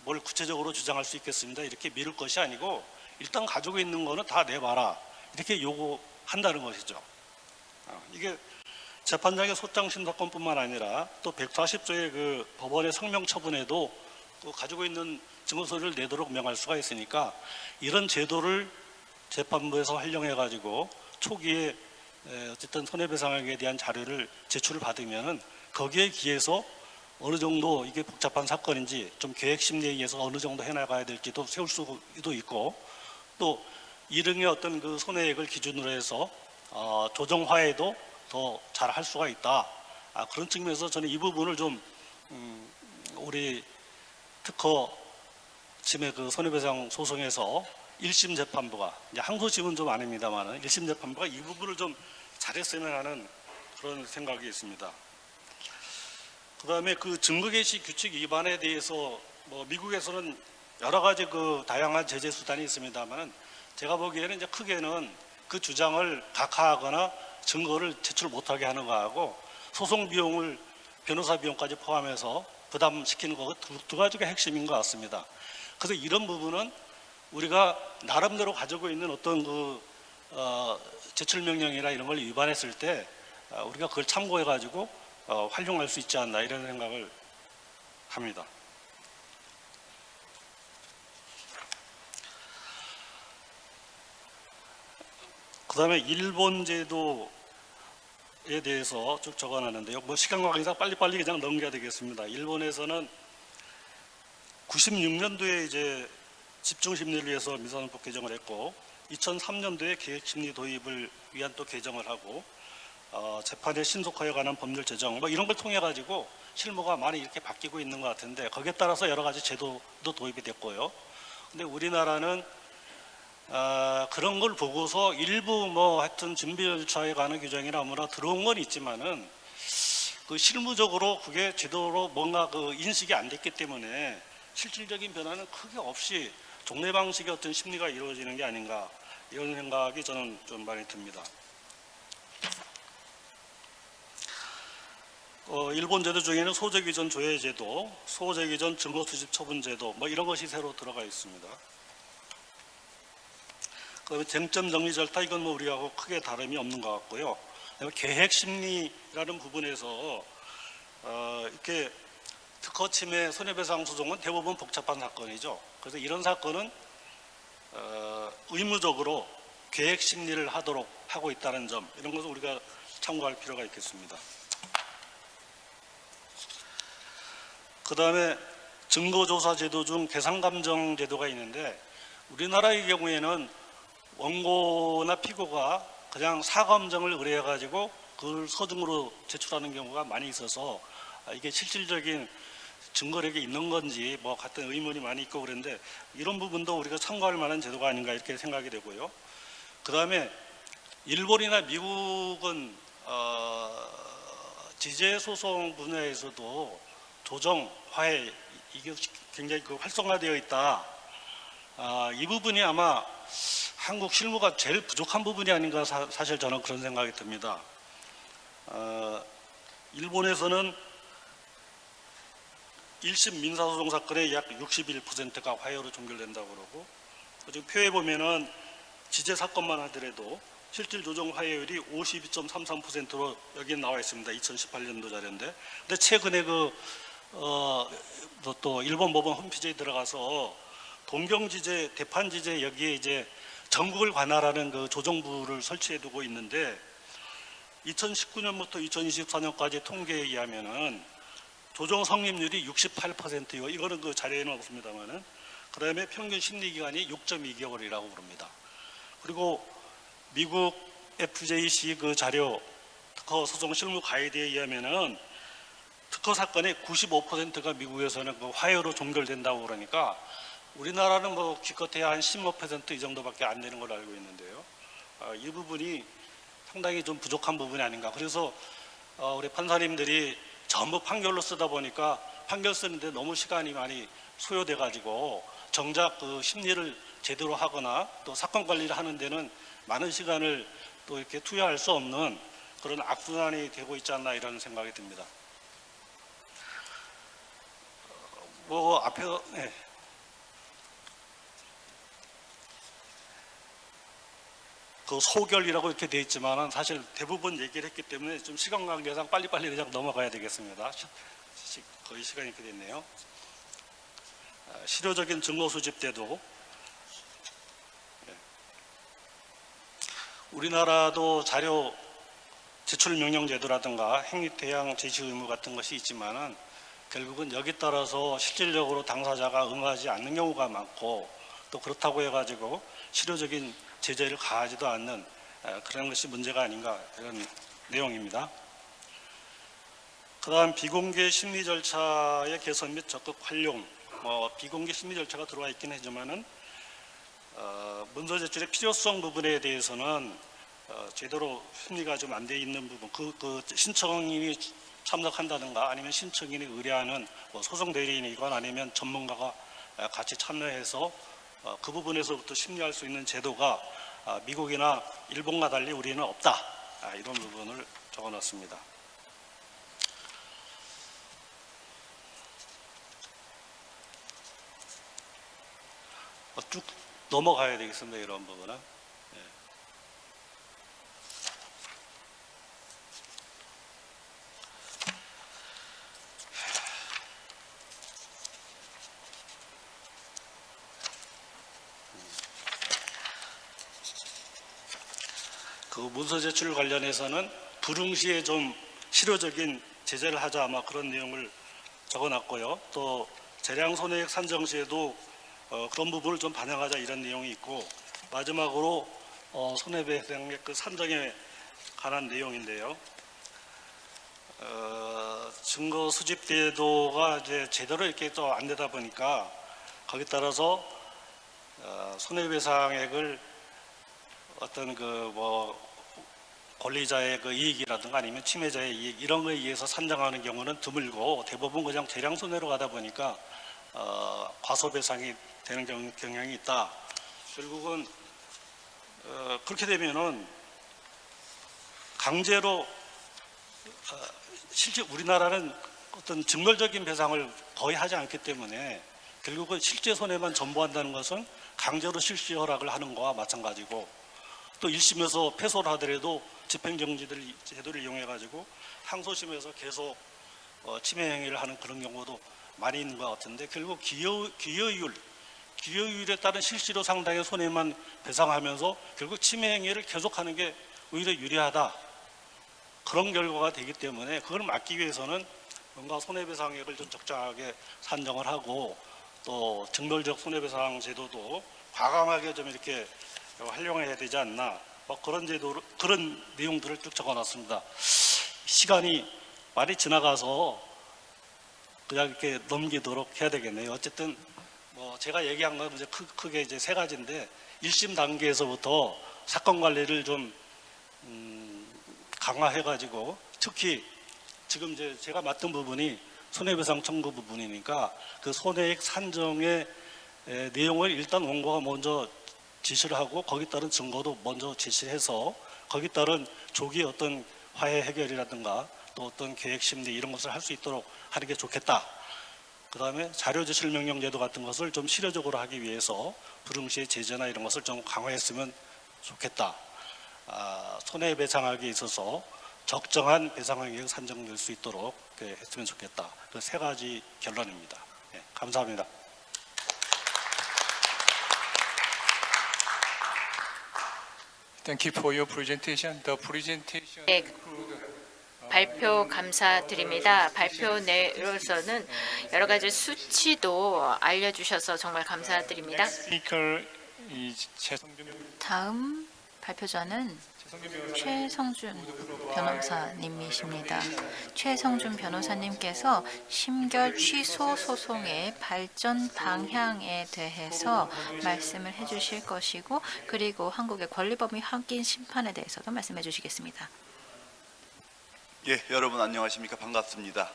뭘 구체적으로 주장할 수 있겠습니다. 이렇게 미룰 것이 아니고 일단 가지고 있는 거는 다 내봐라, 이렇게 요구한다는 것이죠. 이게 재판장의 소장 심사권뿐만 아니라 또 140조의 그 법원의 성명 처분에도 또 가지고 있는 증거 서류를 내도록 명할 수가 있으니까, 이런 제도를 재판부에서 활용해 가지고 초기에 어쨌든 손해배상액에 대한 자료를 제출을 받으면은 거기에 기해서 어느 정도 이게 복잡한 사건인지 좀 계획 심리에 의해서 어느 정도 해나가야 될지도 세울 수도 있고, 또 일흥의 어떤 그 손해액을 기준으로 해서 조정 화해도 더 잘 할 수가 있다. 그런 측면에서 저는 이 부분을 좀 우리 특허 침해 그 손해배상 소송에서 1심 재판부가 이제 항소심은 좀 아닙니다만은 1심 재판부가 이 부분을 좀 잘했으면 하는 그런 생각이 있습니다. 그다음에 그 증거 개시 규칙 위반에 대해서 뭐 미국에서는 여러 가지 그 다양한 제재 수단이 있습니다만은 제가 보기에는 이제 크게는 그 주장을 각하하거나 증거를 제출 못하게 하는 거하고 소송 비용을 변호사 비용까지 포함해서 부담시키는 거 두 가지가 핵심인 것 같습니다. 그래서 이런 부분은 우리가 나름대로 가지고 있는 어떤 그 제출 명령이나 이런 걸 위반했을 때 우리가 그걸 참고해 가지고 활용할 수 있지 않나 이런 생각을 합니다. 그다음에 일본 제도에 대해서 쭉 적어놨는데요. 뭐 시간 관계상 빨리빨리 그냥 넘겨야 되겠습니다. 일본에서는 96년도에 이제 집중 심리를 위해서 민사헌법 개정을 했고 2003년도에 계획 심리 도입을 위한 또 개정을 하고 재판의 신속화에 관한 법률 제정 뭐 이런 걸 통해 가지고 실무가 많이 이렇게 바뀌고 있는 것 같은데 거기에 따라서 여러 가지 제도도 도입이 됐고요. 근데 우리나라는 그런 걸 보고서 일부 뭐 하여튼 준비 절차에 관한 규정이나 뭐나 들어온 건 있지만은 그 실무적으로 그게 제대로 뭔가 그 인식이 안 됐기 때문에 실질적인 변화는 크게 없이 종래 방식의 어떤 심리가 이루어지는 게 아닌가 이런 생각이 저는 좀 많이 듭니다. 일본 제도 중에는 소재기 이전 조회 제도, 소재기 이전 증거 수집 처분 제도 뭐 이런 것이 새로 들어가 있습니다. 그다음에 쟁점 정리 절차 이건 뭐 우리하고 크게 다름이 없는 것 같고요. 그다음에 계획 심리라는 부분에서 이렇게 특허 침해 손해배상 소송은 대부분 복잡한 사건이죠. 그래서 이런 사건은 의무적으로 계획 심리를 하고 있다는 점 이런 것을 우리가 참고할 필요가 있겠습니다. 그다음에 증거조사 제도 중 대상감정 제도가 있는데 우리나라의 경우에는 원고나 피고가 그냥 사감정을 의뢰해 가지고 그걸 서중으로 제출하는 경우가 많이 있어서 이게 실질적인 증거력이 있는 건지 뭐 같은 의문이 많이 있고 그런데 이런 부분도 우리가 참고할 만한 제도가 아닌가 이렇게 생각이 되고요. 그 다음에 일본이나 미국은 지제 소송 분야에서도 조정, 화해 이게 굉장히 그 활성화되어 있다. 이 부분이 아마 한국 실무가 제일 부족한 부분이 아닌가 사실 저는 그런 생각이 듭니다. 일본에서는 1심 민사소송 사건의 약 61%가 화해로 종결된다고 그러고 지금 표에 보면은 지제 사건만 하더라도 실질 조정 화해율이 52.33%로 여기 나와 있습니다. 2018년도 자료인데 근데 최근에 또 일본 법원 홈페이지에 들어가서 동경지제, 대판지제 여기에 이제 전국을 관할하는 그 조정부를 설치해 두고 있는데 2019년부터 2024년까지 통계에 의하면은 조정 성립률이 68%이고 이거는 그 자료에는 없습니다만은 그다음에 평균 심리 기간이 6.2개월이라고 그럽니다. 그리고 미국 FJC 그 자료 특허 소송 실무 가이드에 의하면은 특허 사건의 95%가 미국에서는 그 화해로 종결된다고 그러니까 우리나라는 뭐 기껏해야 한 15% 이 정도밖에 안 되는 걸로 알고 있는데요. 이 부분이 상당히 좀 부족한 부분이 아닌가. 그래서 우리 판사님들이 전부 판결로 쓰다 보니까 판결 쓰는데 너무 시간이 많이 소요돼 가지고 정작 그 심리를 제대로 하거나 또 사건 관리를 하는 데는 많은 시간을 또 이렇게 투여할 수 없는 그런 악순환이 되고 있지 않나 이런 생각이 듭니다. 뭐 앞에서 네. 그 소결이라고 이렇게 돼 있지만은 사실 대부분 얘기를 했기 때문에 좀 시간 관계상 빨리빨리 그냥 넘어가야 되겠습니다. 거의 시간이 이렇게 됐네요. 실효적인 증거 수집 때도 우리나라도 자료 제출 명령 제도라든가 행위대항 제시 의무 같은 것이 있지만은 결국은 여기 따라서 실질적으로 당사자가 응하지 않는 경우가 많고 또 그렇다고 해가지고 실효적인 제재를 가하지도 않는 그런 것이 문제가 아닌가 이런 내용입니다. 그다음 비공개 심리 절차의 개선 및 적극 활용, 비공개 심리 절차가 들어와 있긴 하지만은 문서 제출의 필요성 부분에 대해서는 제대로 심리가 좀 안 돼 있는 부분, 그 신청인이 참석한다든가 아니면 신청인이 의뢰하는 소송 대리인이건 아니면 전문가가 같이 참여해서 그 부분에서부터 심리할 수 있는 제도가 미국이나 일본과 달리 우리는 없다. 이런 부분을 적어놨습니다. 쭉 넘어가야 되겠습니다. 이런 부분은. 그 문서 제출 관련해서는 불응시에 좀 실효적인 제재를 하자 아마 그런 내용을 적어놨고요. 또 재량 손해액 산정 시에도 그런 부분을 좀 반영하자 이런 내용이 있고 마지막으로 손해배상액 그 산정에 관한 내용인데요. 증거 수집 제도가 이제 제대로 이렇게 또 안 되다 보니까 거기에 따라서 손해배상액을 어떤 권리자의 그 이익이라든가 아니면 침해자의 이익 이런 거에 의해서 산정하는 경우는 드물고 대부분 그냥 재량 손해로 가다 보니까 과소배상이 되는 경향이 있다. 결국은 그렇게 되면은 강제로 실제 우리나라는 어떤 증멸적인 배상을 거의 하지 않기 때문에 결국은 실제 손해만 전부한다는 것은 강제로 실시 허락을 하는 거와 마찬가지고 또 1심에서 패소를 하더라도 집행정지들 제도를 이용해 가지고 항소심에서 계속 침해 행위를 하는 그런 경우도 많이 있는 것 같은데 결국 기여율에 따른 실시로 상당의 손해만 배상하면서 결국 침해 행위를 계속하는 게 오히려 유리하다. 그런 결과가 되기 때문에 그걸 막기 위해서는 뭔가 손해배상액을 좀 적정하게 산정을 하고 또 증멸적 손해배상 제도도 과감하게 좀 이렇게 활용해야 되지 않나 그런 제도로 그런 내용들을 쭉 적어놨습니다. 시간이 많이 지나가서 그냥 이렇게 넘기도록 해야 되겠네요. 어쨌든 제가 얘기한 건 이제 크게 이제 세 가지인데 1심 단계에서부터 사건 관리를 좀 강화해가지고 특히 지금 이제 제가 맡은 부분이 손해배상 청구 부분이니까 그 손해액 산정의 내용을 일단 원고가 먼저 지시를 하고 거기 따른 증거도 먼저 제시해서 거기 따른 조기 어떤 화해 해결이라든가 또 어떤 계획 심리 이런 것을 할 수 있도록 하는 게 좋겠다. 그 다음에 자료제출 명령 제도 같은 것을 좀 실효적으로 하기 위해서 불응시의 제재나 이런 것을 좀 강화했으면 좋겠다. 손해배상하기에 있어서 적정한 배상액이 산정될 수 있도록 했으면 좋겠다. 그 세 가지 결론입니다. 네, 감사합니다. Thank you for your presentation. The presentation 네, include 발표 감사드립니다. 발표 내로서는 여러 가지 수치도 알려주셔서 정말 감사드립니다. speaker is 최성준 다음 발표자는 최성준 변호사님이십니다. 최성준 변호사님께서 심결 취소 소송의 발전 방향에 대해서 말씀을 해주실 것이고 그리고 한국의 권리범위 확인 심판에 대해서도 말씀해 주시겠습니다. 예, 여러분 안녕하십니까? 반갑습니다.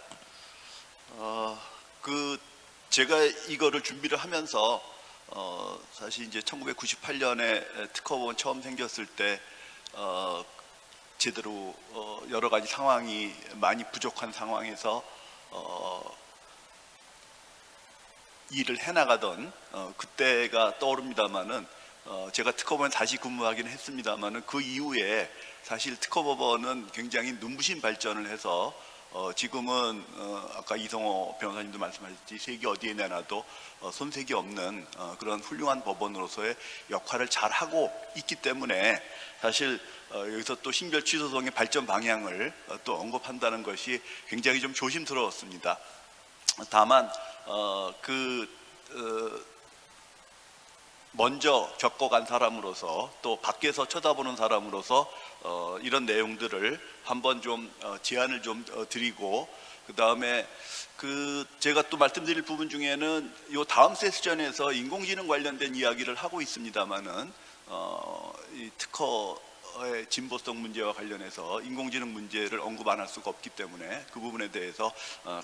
제가 이거를 준비를 하면서 사실 이제 1998년에 특허법원 처음 생겼을 때 제대로 여러 가지 상황이 많이 부족한 상황에서 일을 해나가던 그때가 떠오릅니다만은 제가 특허법원에 다시 근무하기는 했습니다만은 그 이후에 사실 특허법원은 굉장히 눈부신 발전을 해서 지금은 아까 이성호 변호사님도 말씀하셨듯이 세계 어디에 내놔도 손색이 없는 그런 훌륭한 법원으로서의 역할을 잘 하고 있기 때문에 사실 여기서 또 심결 취소소송의 발전 방향을 또 언급한다는 것이 굉장히 좀 조심스러웠습니다. 다만 먼저 겪어간 사람으로서 또 밖에서 쳐다보는 사람으로서 이런 내용들을 한번 좀 제안을 좀 드리고, 그 다음에 제가 또 말씀드릴 부분 중에는 이 다음 세션에서 인공지능 관련된 이야기를 하고 있습니다만은 이 특허의 진보성 문제와 관련해서 인공지능 문제를 언급 안 할 수가 없기 때문에 그 부분에 대해서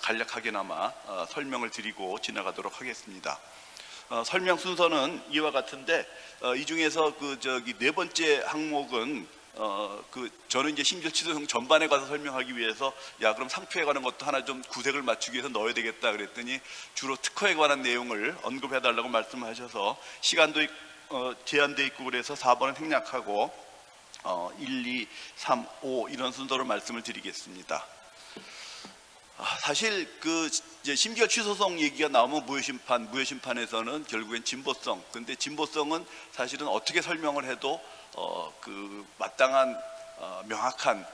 간략하게나마 설명을 드리고 지나가도록 하겠습니다. 설명 순서는 이와 같은데 이 중에서 네 번째 항목은 저는 이제 심지어 취소성 전반에 가서 설명하기 위해서 그럼 상표에 관한 것도 하나 좀 구색을 맞추기 위해서 넣어야 되겠다 그랬더니 주로 특허에 관한 내용을 언급해 달라고 말씀하셔서 시간도 제한돼 있고 그래서 4번은 생략하고 1, 2, 3, 5 이런 순서로 말씀을 드리겠습니다. 사실 이제 심지어 취소성 얘기가 나오면 무효심판에서는 결국엔 진보성. 근데 진보성은 사실은 어떻게 설명을 해도 마땅한 명확한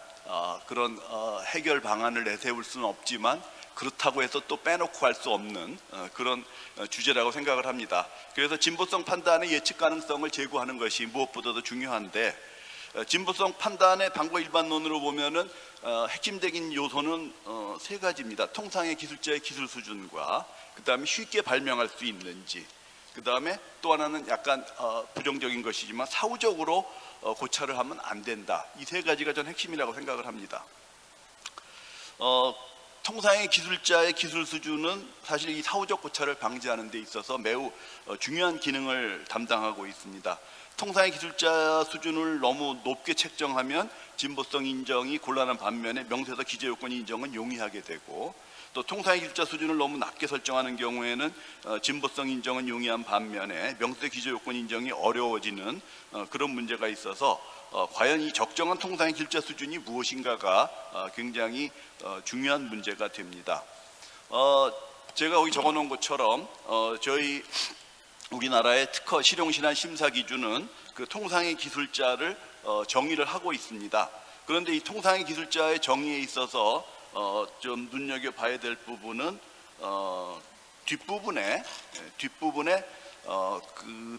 그런 해결 방안을 내세울 수는 없지만 그렇다고 해서 또 빼놓고 할 수 없는 그런 주제라고 생각을 합니다. 그래서 진보성 판단의 예측 가능성을 제고하는 것이 무엇보다도 중요한데, 진보성 판단의 방법 일반론으로 보면은 핵심적인 요소는 세 가지입니다. 통상의 기술자의 기술 수준과 그 다음에 쉽게 발명할 수 있는지, 그 다음에 또 하나는 약간 부정적인 것이지만 사후적으로 고찰을 하면 안 된다. 이 세 가지가 전 핵심이라고 생각을 합니다. 통상의 기술자의 기술 수준은 사실 이 사후적 고찰을 방지하는 데 있어서 매우 중요한 기능을 담당하고 있습니다. 통상의 기술자 수준을 너무 높게 책정하면 진보성 인정이 곤란한 반면에 명세서 기재 요건 인정은 용이하게 되고, 또 통상의 기술자 수준을 너무 낮게 설정하는 경우에는 진보성 인정은 용이한 반면에 명세서 기재 요건 인정이 어려워지는 그런 문제가 있어서 과연 이 적정한 통상의 기술자 수준이 무엇인가가 굉장히 중요한 문제가 됩니다. 제가 여기 적어놓은 것처럼 저희 우리나라의 특허 실용신안 심사 기준은 통상의 기술자를 정의를 하고 있습니다. 그런데 이 통상의 기술자의 정의에 있어서 좀 눈여겨봐야 될 부분은 뒷부분에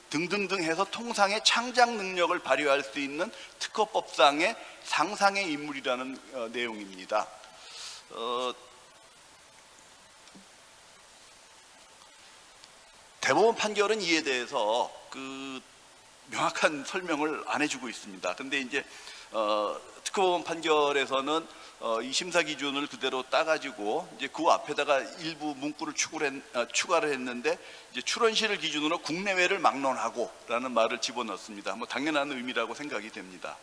등등등 해서 통상의 창작 능력을 발휘할 수 있는 특허법상의 상상의 인물이라는 내용입니다. 대법원 판결은 이에 대해서 명확한 설명을 안 해주고 있습니다. 근데 이제 특허법원 판결에서는 이 심사 기준을 그대로 따가지고 이제 그 앞에다가 일부 문구를 추가를 했는데, 이제 출원시를 기준으로 국내외를 막론하고라는 말을 집어넣습니다. 뭐 당연한 의미라고 생각이 됩니다.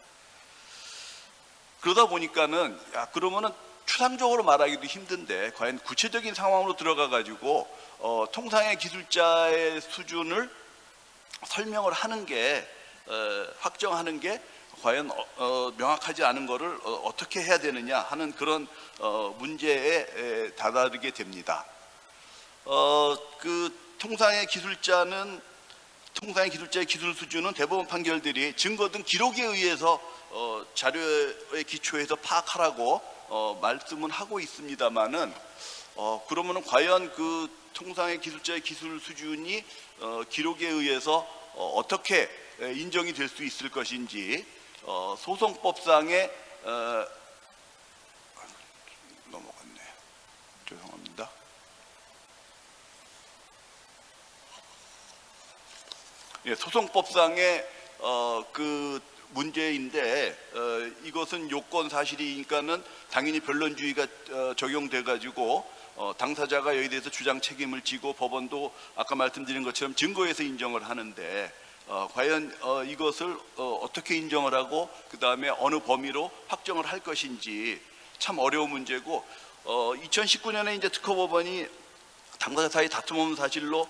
그러다 보니까는 그러면은 추상적으로 말하기도 힘든데 과연 구체적인 상황으로 들어가 가지고 통상의 기술자의 수준을 설명을 하는 게 확정하는 게 과연 명확하지 않은 것을 어떻게 해야 되느냐 하는 그런 문제에 다다르게 됩니다. 통상의 기술자의 기술 수준은 대법원 판결들이 증거 등 기록에 의해서 자료에 기초해서 파악하라고 말씀은 하고 있습니다만은 그러면은 과연 통상의 기술자의 기술 수준이 기록에 의해서 어떻게 인정이 될 수 있을 것인지 소송법상의 넘어갔네요. 죄송합니다. 소송법상의 문제인데 이것은 요건 사실이니까는 당연히 변론주의가 적용돼 가지고 당사자가 여기에 대해서 주장 책임을 지고 법원도 아까 말씀드린 것처럼 증거에서 인정을 하는데 과연 이것을 어떻게 인정을 하고 그 다음에 어느 범위로 확정을 할 것인지 참 어려운 문제고, 2019년에 이제 특허법원이 당사자 사이 다툼 없는 사실로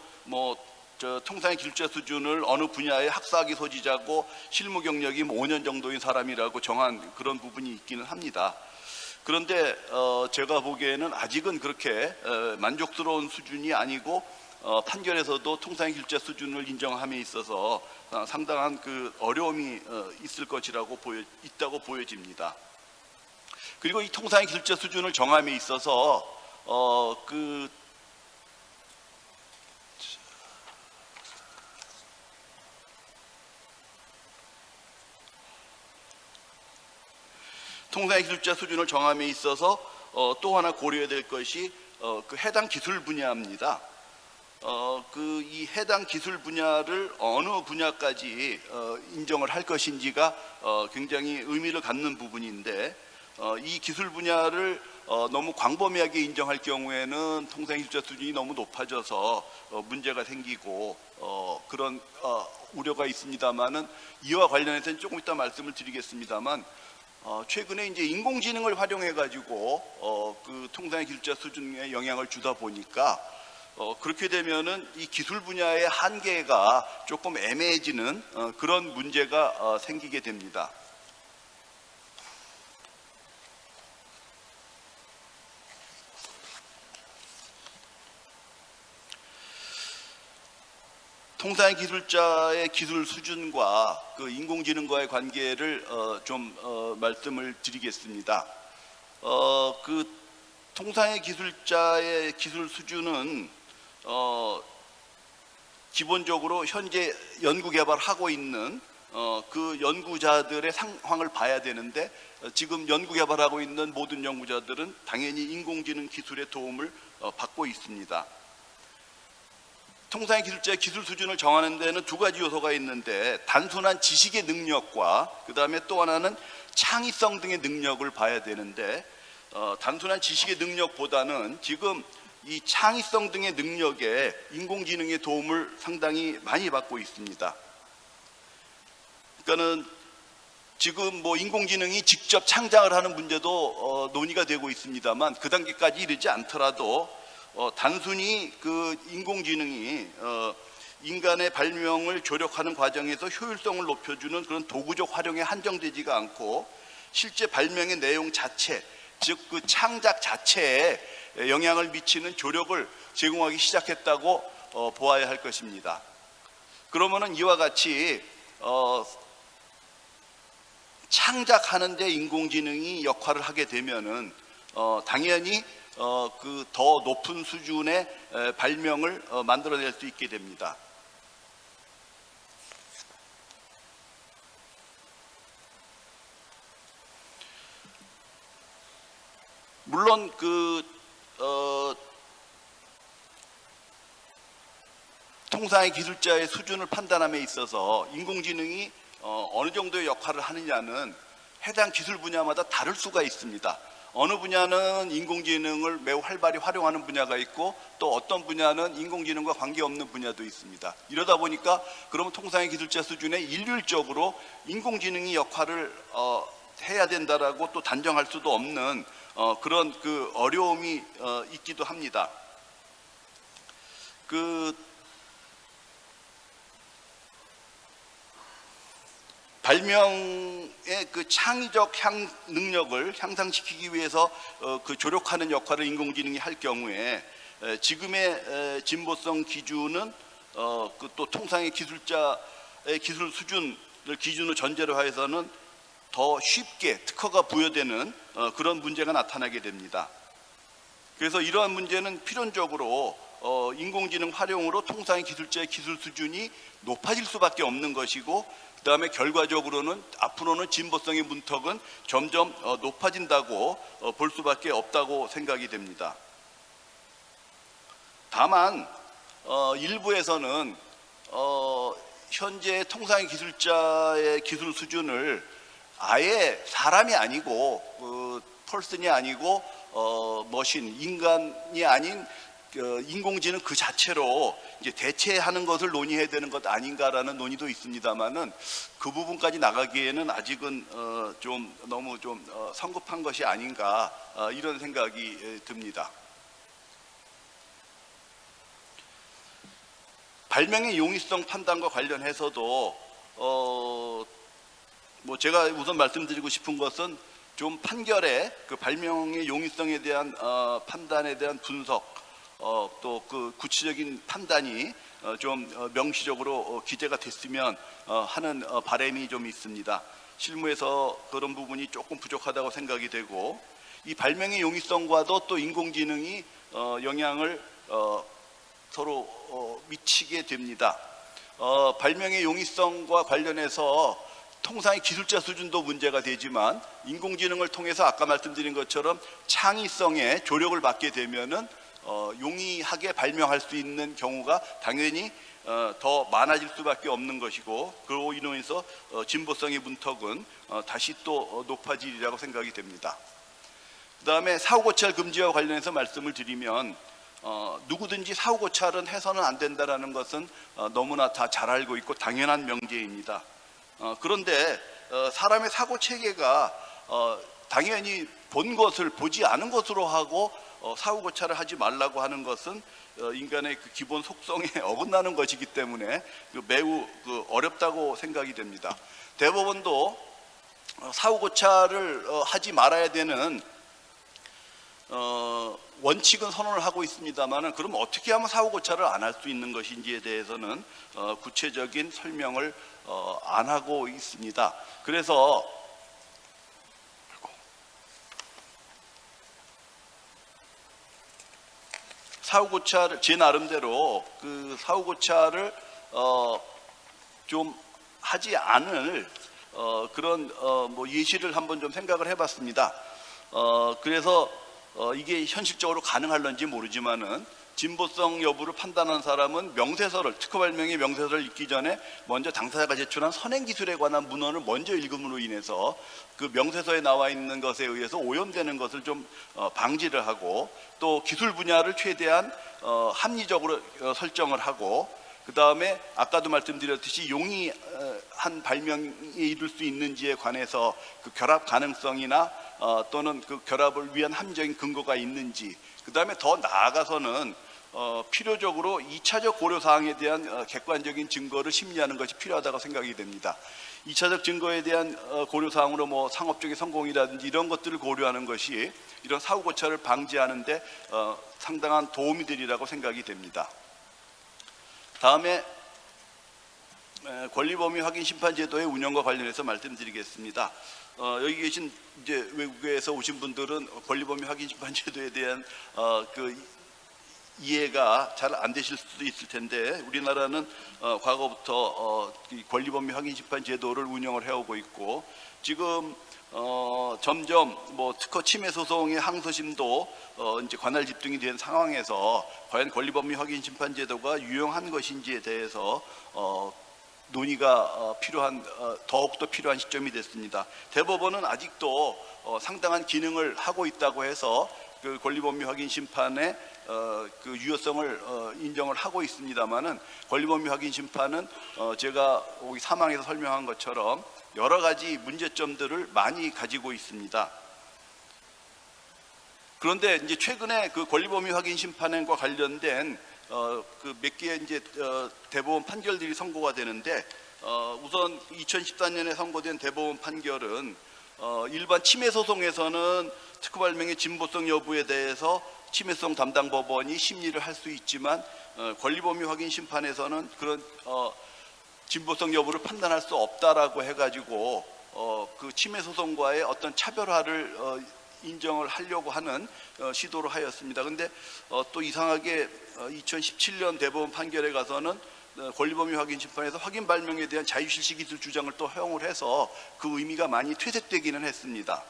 통상의 기술자 수준을 어느 분야의 학사학위 소지자고 실무 경력이 5년 정도인 사람이라고 정한 그런 부분이 있기는 합니다. 그런데 제가 보기에는 아직은 그렇게 만족스러운 수준이 아니고 판결에서도 통상의 기술자 수준을 인정함에 있어서 상당한 어려움이 있을 것이라고 있다고 보여집니다. 그리고 이 통상의 기술자 수준을 정함에 있어서 통상의 기술자 수준을 정함에 있어서 또 하나 고려해야 될 것이 그 해당 기술 분야입니다. 이 해당 기술 분야를 어느 분야까지 인정을 할 것인지가 굉장히 의미를 갖는 부분인데, 이 기술 분야를 너무 광범위하게 인정할 경우에는 통상의 기술자 수준이 너무 높아져서 문제가 생기고 그런 우려가 있습니다만은, 이와 관련해서는 조금 이따 말씀을 드리겠습니다만, 최근에 이제 인공지능을 활용해 가지고 그 통상의 기술자 수준에 영향을 주다 보니까 그렇게 되면은 이 기술 분야의 한계가 조금 애매해지는 그런 문제가 생기게 됩니다. 통상의 기술자의 기술 수준과 그 인공지능과의 관계를 좀 말씀을 드리겠습니다. 그 통상의 기술자의 기술 수준은 기본적으로 현재 연구 개발하고 있는 그 연구자들의 상황을 봐야 되는데, 지금 연구 개발하고 있는 모든 연구자들은 당연히 인공지능 기술의 도움을 받고 있습니다. 통상의 기술자의 기술 수준을 정하는 데는 두 가지 요소가 있는데, 단순한 지식의 능력과 그 다음에 또 하나는 창의성 등의 능력을 봐야 되는데, 단순한 지식의 능력보다는 지금 이 창의성 등의 능력에 인공지능의 도움을 상당히 많이 받고 있습니다. 그러니까는 지금 뭐 인공지능이 직접 창작을 하는 문제도 논의가 되고 있습니다만, 그 단계까지 이르지 않더라도 단순히 그 인공지능이 인간의 발명을 조력하는 과정에서 효율성을 높여주는 그런 도구적 활용에 한정되지가 않고, 실제 발명의 내용 자체, 즉 그 창작 자체에 영향을 미치는 조력을 제공하기 시작했다고 보아야 할 것입니다. 그러면은 이와 같이 창작하는 데 인공지능이 역할을 하게 되면은 당연히 그 더 높은 수준의 발명을 만들어낼 수 있게 됩니다. 물론 통상의 기술자의 수준을 판단함에 있어서 인공지능이 어느 정도의 역할을 하느냐는 해당 기술 분야마다 다를 수가 있습니다. 어느 분야는 인공지능을 매우 활발히 활용하는 분야가 있고, 또 어떤 분야는 인공지능과 관계없는 분야도 있습니다. 이러다 보니까 그러면 통상의 기술자 수준에 일률적으로 인공지능이 역할을 해야 된다라고 또 단정할 수도 없는 그런 그 어려움이 있기도 합니다. 발명의 그 창의적 능력을 향상시키기 위해서 그 조력하는 역할을 인공지능이 할 경우에, 지금의 진보성 기준은 그 또 통상의 기술자의 기술 수준을 기준으로 전제로 해서는 더 쉽게 특허가 부여되는 그런 문제가 나타나게 됩니다. 그래서 이러한 문제는 필연적으로 인공지능 활용으로 통상의 기술자의 기술 수준이 높아질 수밖에 없는 것이고, 그 다음에 결과적으로는 앞으로는 진보성의 문턱은 점점 높아진다고 볼 수밖에 없다고 생각이 됩니다. 다만 일부에서는 현재 통상의 기술자의 기술 수준을 아예 사람이 아니고 펄슨이 아니고 머신, 인간이 아닌 인공지능 그 자체로 이제 대체하는 것을 논의해야 되는 것 아닌가라는 논의도 있습니다만은, 그 부분까지 나가기에는 아직은 좀 너무 좀 성급한 것이 아닌가 이런 생각이 듭니다. 발명의 용이성 판단과 관련해서도 뭐 제가 우선 말씀드리고 싶은 것은, 좀 판결에 그 발명의 용이성에 대한 판단에 대한 분석, 또 그 구체적인 판단이 좀 명시적으로 기재가 됐으면 하는 바람이 좀 있습니다. 실무에서 그런 부분이 조금 부족하다고 생각이 되고, 이 발명의 용이성과도 또 인공지능이 영향을 서로 미치게 됩니다. 발명의 용이성과 관련해서 통상의 기술자 수준도 문제가 되지만 인공지능을 통해서 아까 말씀드린 것처럼 창의성에 조력을 받게 되면은 용이하게 발명할 수 있는 경우가 당연히 더 많아질 수밖에 없는 것이고, 그로 인해서 진보성의 문턱은 다시 또 높아지리라고 생각이 됩니다. 그 다음에 사후고찰 금지와 관련해서 말씀을 드리면 누구든지 사후고찰은 해서는 안 된다는 것은 너무나 다 잘 알고 있고 당연한 명제입니다. 그런데 사람의 사고체계가 당연히 본 것을 보지 않은 것으로 하고 사후고찰을 하지 말라고 하는 것은 인간의 그 기본 속성에 어긋나는 것이기 때문에 매우 어렵다고 생각이 됩니다. 대법원도 사후고찰을 하지 말아야 되는 원칙은 선언을 하고 있습니다만, 그럼 어떻게 하면 사후고찰을 안 할 수 있는 것인지에 대해서는 구체적인 설명을 안 하고 있습니다. 그래서 사후고찰을 제 나름대로 그 사후고찰을 좀 하지 않을 그런 뭐 예시를 한번 좀 생각을 해봤습니다. 그래서 이게 현실적으로 가능할런지 모르지만은 진보성 여부를 판단하는 사람은 명세서를, 특허 발명의 명세서를 읽기 전에 먼저 당사자가 제출한 선행기술에 관한 문헌을 먼저 읽음으로 인해서 그 명세서에 나와 있는 것에 의해서 오염되는 것을 좀 방지를 하고, 또 기술 분야를 최대한 합리적으로 설정을 하고, 그 다음에 아까도 말씀드렸듯이 용이한 발명에 이룰 수 있는지에 관해서 그 결합 가능성이나 또는 그 결합을 위한 합리적인 근거가 있는지, 그 다음에 더 나아가서는 필요적으로 2차적 고려사항에 대한 객관적인 증거를 심리하는 것이 필요하다고 생각이 됩니다. 2차적 증거에 대한 고려사항으로 뭐 상업적인 성공이라든지 이런 것들을 고려하는 것이 이런 사후고찰을 방지하는 데 상당한 도움이 되리라고 생각이 됩니다. 다음에 권리범위 확인 심판 제도의 운영과 관련해서 말씀드리겠습니다. 여기 계신 이제 외국에서 오신 분들은 권리범위 확인 심판 제도에 대한 그 이해가 잘 안 되실 수도 있을 텐데, 우리나라는 과거부터 이 권리범위 확인 심판 제도를 운영을 해오고 있고, 지금 점점 뭐 특허 침해 소송의 항소심도 이제 관할 집중이 된 상황에서 과연 권리범위 확인 심판 제도가 유용한 것인지에 대해서 논의가 필요한, 더욱더 필요한 시점이 됐습니다. 대법원은 아직도 상당한 기능을 하고 있다고 해서 그 권리범위 확인 심판의 그 유효성을 인정을 하고 있습니다만은, 권리범위 확인 심판은 제가 여기 사망에서 설명한 것처럼 여러 가지 문제점들을 많이 가지고 있습니다. 그런데 이제 최근에 그 권리범위 확인 심판과 관련된 그 몇 개의 이제 대법원 판결들이 선고가 되는데, 우선 2014년에 선고된 대법원 판결은 일반 침해 소송에서는 특허 발명의 진보성 여부에 대해서 침해성 담당 법원이 심리를 할 수 있지만, 권리범위 확인 심판에서는 그런 진보성 여부를 판단할 수 없다라고 해가지고 그 침해 소송과의 어떤 차별화를 인정을 하려고 하는 시도를 하였습니다. 그런데 또 이상하게 2017년 대법원 판결에 가서는 권리범위 확인 심판에서 확인 발명에 대한 자유실시 기술 주장을 또 허용을 해서 그 의미가 많이 퇴색되기는 했습니다.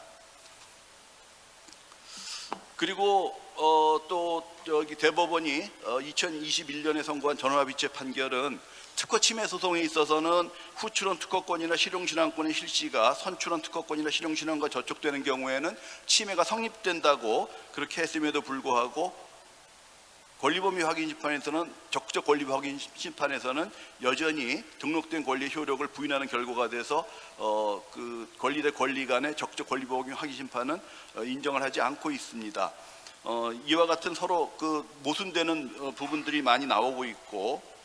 그리고 또 여기 대법원이 2021년에 선고한 전원합의체 판결은 특허 침해 소송에 있어서는 후출원 특허권이나 실용신앙권의 실시가 선출원 특허권이나 실용신앙과 저촉되는 경우에는 침해가 성립된다고 그렇게 했음에도 불구하고, 권리범위 확인 심판에서는, 적극적 권리 확인 심판에서는 여전히 등록된 권리의 효력을 부인하는 결과가 돼서 그 권리 대 권리 간의 적극적 권리범위 확인 심판은 인정을 하지 않고 있습니다. 이와 같은 서로 그 모순되는 부분들이 많이 나오고 있고,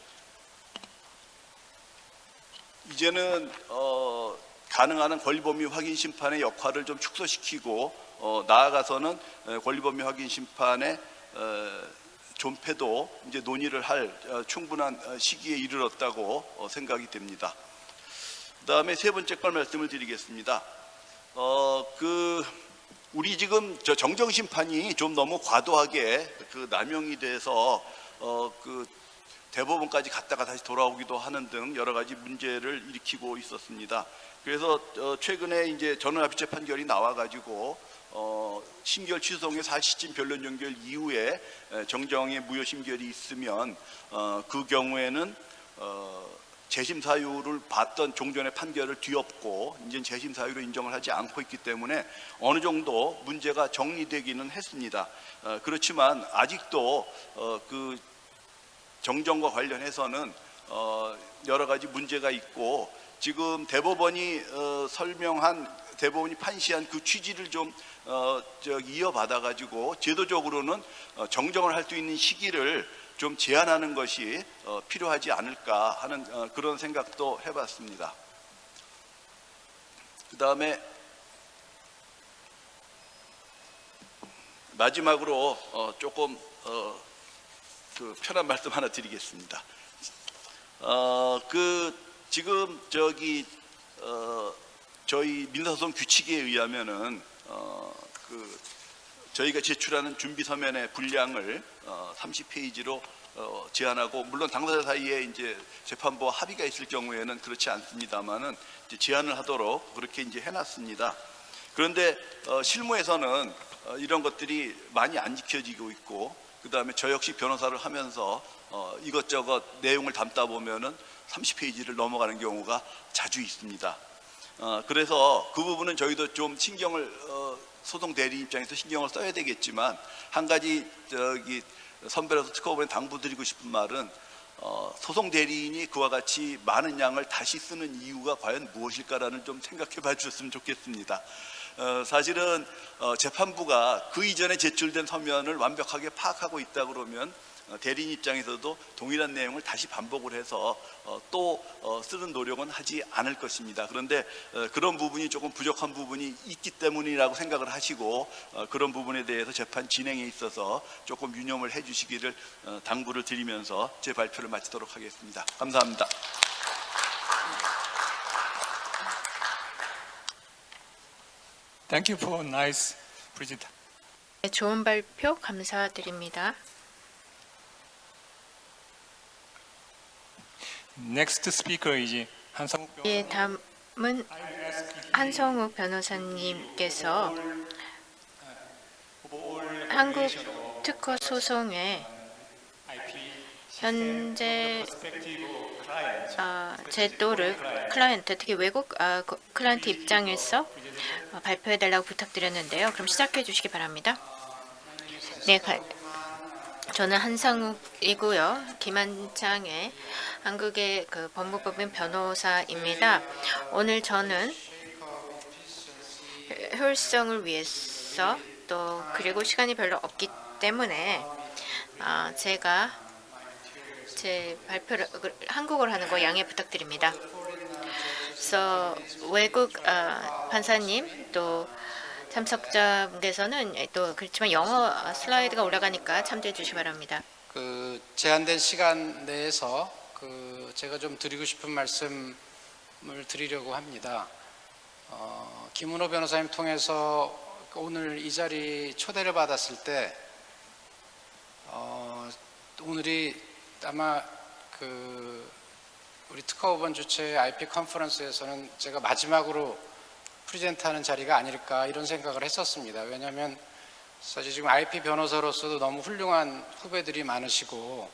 이제는 가능한 권리범위 확인 심판의 역할을 좀 축소시키고 나아가서는 권리범위 확인 심판의 존폐도 이제 논의를 할 충분한 시기에 이르렀다고 생각이 됩니다. 그다음에 세 번째 걸 말씀을 드리겠습니다. 우리 지금 저 정정 심판이 좀 너무 과도하게 그 남용이 돼서 그 대법원까지 갔다가 다시 돌아오기도 하는 등 여러 가지 문제를 일으키고 있었습니다. 그래서 최근에 이제 전원합의체 판결이 나와가지고 심결 취소의 사실심 변론 연결 이후에 정정의 무효 심결이 있으면 그 경우에는 재심 사유를 봤던 종전의 판결을 뒤엎고 이제 재심 사유로 인정을 하지 않고 있기 때문에 어느 정도 문제가 정리되기는 했습니다. 그렇지만 아직도 그 정정과 관련해서는 여러 가지 문제가 있고 지금 대법원이 대법원이 판시한 그 취지를 좀 이어받아 가지고 제도적으로는 정정을 할 수 있는 시기를 좀 제한하는 것이 필요하지 않을까 하는 그런 생각도 해봤습니다. 그 다음에 마지막으로 조금 그 편한 말씀 하나 드리겠습니다. 지금 저희 민사소송 규칙에 의하면은 저희가 제출하는 준비 서면의 분량을 30페이지로 제한하고, 물론 당사자 사이에 이제 재판부와 합의가 있을 경우에는 그렇지 않습니다만은 이제 제한을 하도록 그렇게 이제 해놨습니다. 그런데 실무에서는 이런 것들이 많이 안 지켜지고 있고, 그 다음에 저 역시 변호사를 하면서 이것저것 내용을 담다 보면은 30페이지를 넘어가는 경우가 자주 있습니다. 그래서 그 부분은 저희도 좀 소송 대리 입장에서 신경을 써야 되겠지만, 한 가지 선배로서 특허법원에 당부드리고 싶은 말은 소송 대리인이 그와 같이 많은 양을 다시 쓰는 이유가 과연 무엇일까라는 좀 생각해 봐 주셨으면 좋겠습니다. 사실은 재판부가 그 이전에 제출된 서면을 완벽하게 파악하고 있다 그러면 대리인 입장에서도 동일한 내용을 다시 반복을 해서 또 쓰는 노력은 하지 않을 것입니다. 그런데 그런 부분이 조금 부족한 부분이 있기 때문이라고 생각을 하시고, 그런 부분에 대해서 재판 진행에 있어서 조금 유념을 해 주시기를 당부를 드리면서 제 발표를 마치도록 하겠습니다. 감사합니다. Thank you for nice presentation. 네, 좋은 발표 감사드립니다. Next speaker is 한성욱 변호사. 예, 다음은 한성욱 변호사님께서 한국 특허 소송의 현재 제도를 클라이언트, 특히 외국 클라이언트 입장에서 발표해달라고 부탁드렸는데요. 그럼 시작해 주시기 바랍니다. 네, 저는 한상욱이고요. 김한창의 한국의 법무법인 변호사입니다. 오늘 저는 효율성을 위해서 그리고 시간이 별로 없기 때문에 제가 제 발표를 한국어로 하는 거 양해 부탁드립니다. 그래서 외국 판사님 또 참석자분께서는 또 그렇지만 영어 슬라이드가 올라가니까 참조해 주시기 바랍니다. 그 제한된 시간 내에서 제가 좀 드리고 싶은 말씀을 드리려고 합니다. 김은호 변호사님 통해서 오늘 이 자리 초대를 받았을 때 오늘이 아마 우리 특허법원 주최 IP 컨퍼런스에서는 제가 마지막으로 프리젠트하는 자리가 아닐까 이런 생각을 했었습니다. 왜냐하면 사실 지금 IP 변호사로서도 너무 훌륭한 후배들이 많으시고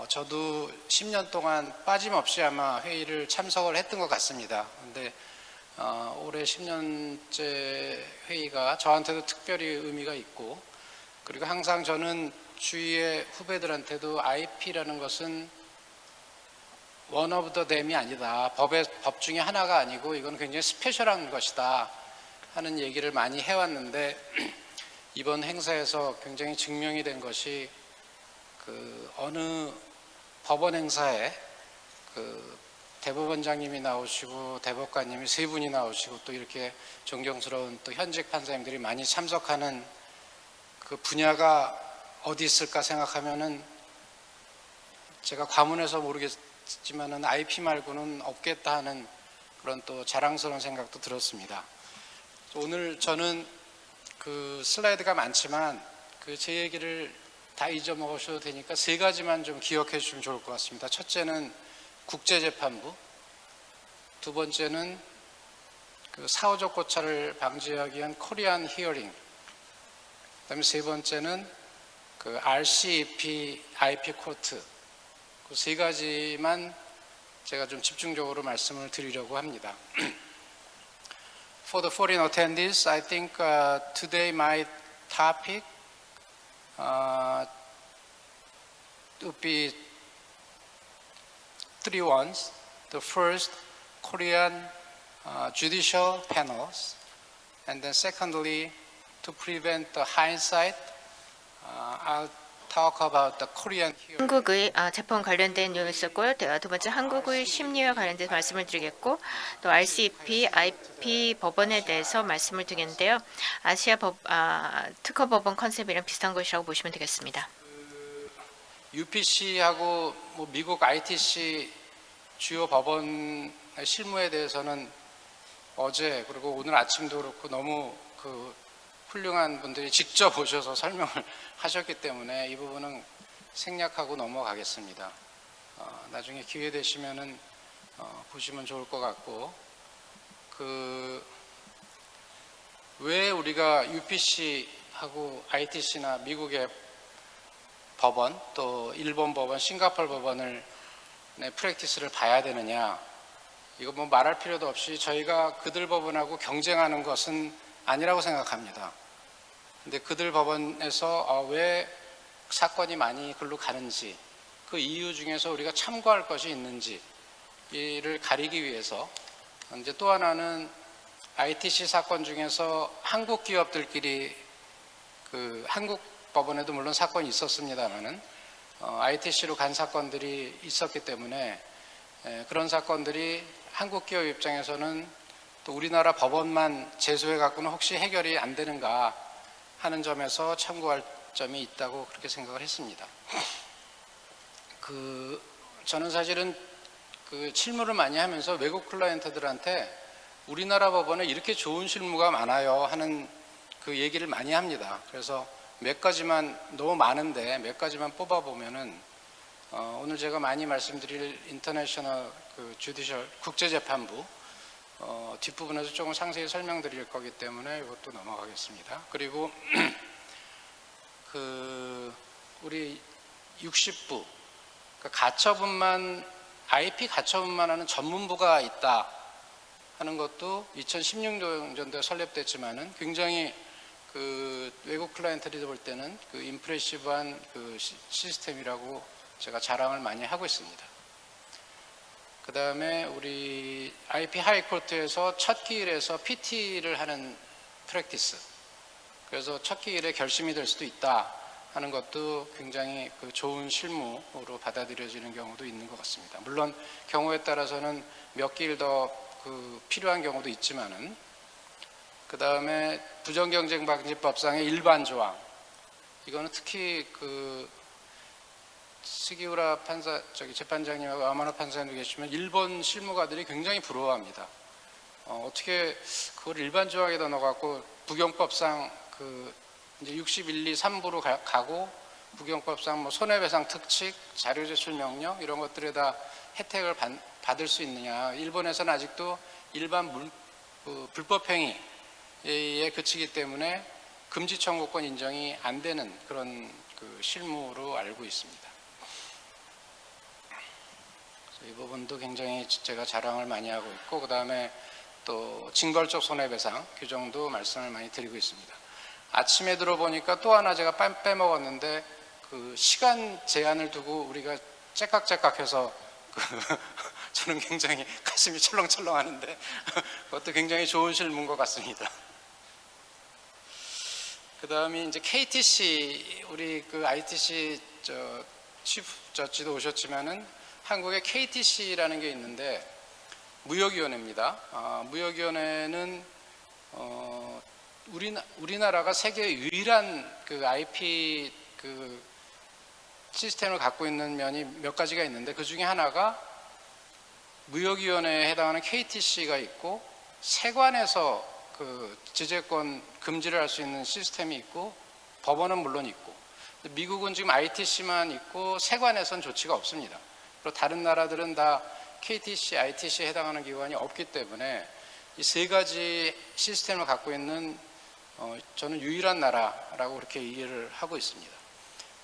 저도 10년 동안 빠짐없이 아마 회의를 참석을 했던 것 같습니다. 근데 올해 10년째 회의가 저한테도 특별히 의미가 있고, 그리고 항상 저는 주위의 후배들한테도 IP라는 것은 one of the them이 아니다. 법 중에 하나가 아니고 이건 굉장히 스페셜한 것이다 하는 얘기를 많이 해왔는데, 이번 행사에서 굉장히 증명이 된 것이 어느 법원 행사에 대법원장님이 나오시고 대법관님이 세 분이 나오시고 또 이렇게 존경스러운 또 현직 판사님들이 많이 참석하는 그 분야가 어디 있을까 생각하면은 제가 과문해서 모르겠지만은 IP 말고는 없겠다 하는 그런 또 자랑스러운 생각도 들었습니다. 오늘 저는 그 슬라이드가 많지만 제 얘기를 다 잊어먹으셔도 되니까 세 가지만 좀 기억해 주시면 좋을 것 같습니다. 첫째는 국제재판부, 두 번째는 그 사후적 고찰을 방지하기 위한 코리안 히어링, 그다음에 세 번째는 그 RCEP IP 코트, 그 세 가지만 제가 좀 집중적으로 말씀을 드리려고 합니다. For the foreign attendees, I think today my topic would be three ones. The first, Korean judicial panels, and then secondly, to prevent the hindsight, I'll talk about the Korean hearing. 한국의 재판 관련된 내용이 있었고요. 두 번째 한국의 심리와 관련돼서 말씀을 드리겠고, 또 RCEP, IP 법원에 대해서 말씀을 드리는데요. 아시아 특허 법원 컨셉이랑 비슷한 것이라고 보시면 되겠습니다. UPC하고 뭐 미국 ITC 주요 법원의 실무에 대해서는 어제 그리고 오늘 아침도 그렇고 너무 그 훌륭한 분들이 직접 오셔서 설명을 하셨기 때문에 이 부분은 생략하고 넘어가겠습니다. 나중에 기회 되시면은 보시면 좋을 것 같고, 왜 우리가 UPC하고 ITC나 미국의 법원, 또 일본 법원, 싱가포르 법원을 프랙티스를 봐야 되느냐? 이거 뭐 말할 필요도 없이 저희가 그들 법원하고 경쟁하는 것은 아니라고 생각합니다. 근데 그들 법원에서 왜 사건이 많이 글로 가는지, 그 이유 중에서 우리가 참고할 것이 있는지 이를 가리기 위해서, 이제 또 하나는 ITC 사건 중에서 한국 기업들끼리 그 한국 법원에도 물론 사건이 있었습니다만은 ITC로 간 사건들이 있었기 때문에 그런 사건들이 한국 기업 입장에서는 또 우리나라 법원만 제소해 갖고는 혹시 해결이 안 되는가 하는 점에서 참고할 점이 있다고 그렇게 생각을 했습니다. 저는 사실은 그 실무를 많이 하면서 외국 클라이언트들한테 우리나라 법원에 이렇게 좋은 실무가 많아요 하는 그 얘기를 많이 합니다. 그래서 몇 가지만, 너무 많은데 몇 가지만 뽑아보면은 오늘 제가 많이 말씀드릴 인터내셔널 주디셜 국제재판부 뒷부분에서 조금 상세히 설명드릴 거기 때문에 이것도 넘어가겠습니다. 그리고 우리 60부, 그러니까 가처분만, IP 가처분만 하는 전문부가 있다 하는 것도 2016년도에 설립됐지만은 굉장히 외국 클라이언트들이 볼 때는 임프레시브한 시스템이라고 제가 자랑을 많이 하고 있습니다. 그 다음에 우리 IP 하이코트에서 첫 기일에서 PT를 하는 프랙티스, 그래서 첫 기일에 결심이 될 수도 있다 하는 것도 굉장히 좋은 실무로 받아들여지는 경우도 있는 것 같습니다. 물론 경우에 따라서는 몇 기일 더 필요한 경우도 있지만은, 그 다음에 부정경쟁방지법상의 일반 조항, 이거는 특히 스기우라 재판장님하고 아마노 판사님도 계시면 일본 실무가들이 굉장히 부러워합니다. 어떻게 그걸 일반 조항에다 넣어갖고 부경법상 이제 61, 2, 3부로 가고 부경법상 뭐 손해배상 특칙, 자료제출 명령 이런 것들에다 혜택을 받을 수 있느냐. 일본에서는 아직도 일반 불법행위에 그치기 때문에 금지 청구권 인정이 안 되는 그런 실무로 알고 있습니다. 이 부분도 굉장히 제가 자랑을 많이 하고 있고, 그 다음에 또 징벌적 손해배상 규정도 말씀을 많이 드리고 있습니다. 아침에 들어보니까 또 하나 제가 빼먹었는데 시간 제한을 두고 우리가 째깍째깍해서 저는 굉장히 가슴이 철렁철렁 하는데 그것도 굉장히 좋은 실무인 것 같습니다. 그 다음에 이제 KTC, 우리 ITC 치프 저지도 오셨지만은 한국에 KTC라는 게 있는데 무역위원회입니다. 무역위원회는 우리나라가 세계 유일한 IP 시스템을 갖고 있는 면이 몇 가지가 있는데, 그 중에 하나가 무역위원회에 해당하는 KTC가 있고, 세관에서 저작권 금지를 할 수 있는 시스템이 있고, 법원은 물론 있고, 미국은 지금 ITC만 있고 세관에선 조치가 없습니다. 그리고 다른 나라들은 다 KTC, ITC에 해당하는 기관이 없기 때문에 이 세 가지 시스템을 갖고 있는 저는 유일한 나라라고 그렇게 이해를 하고 있습니다.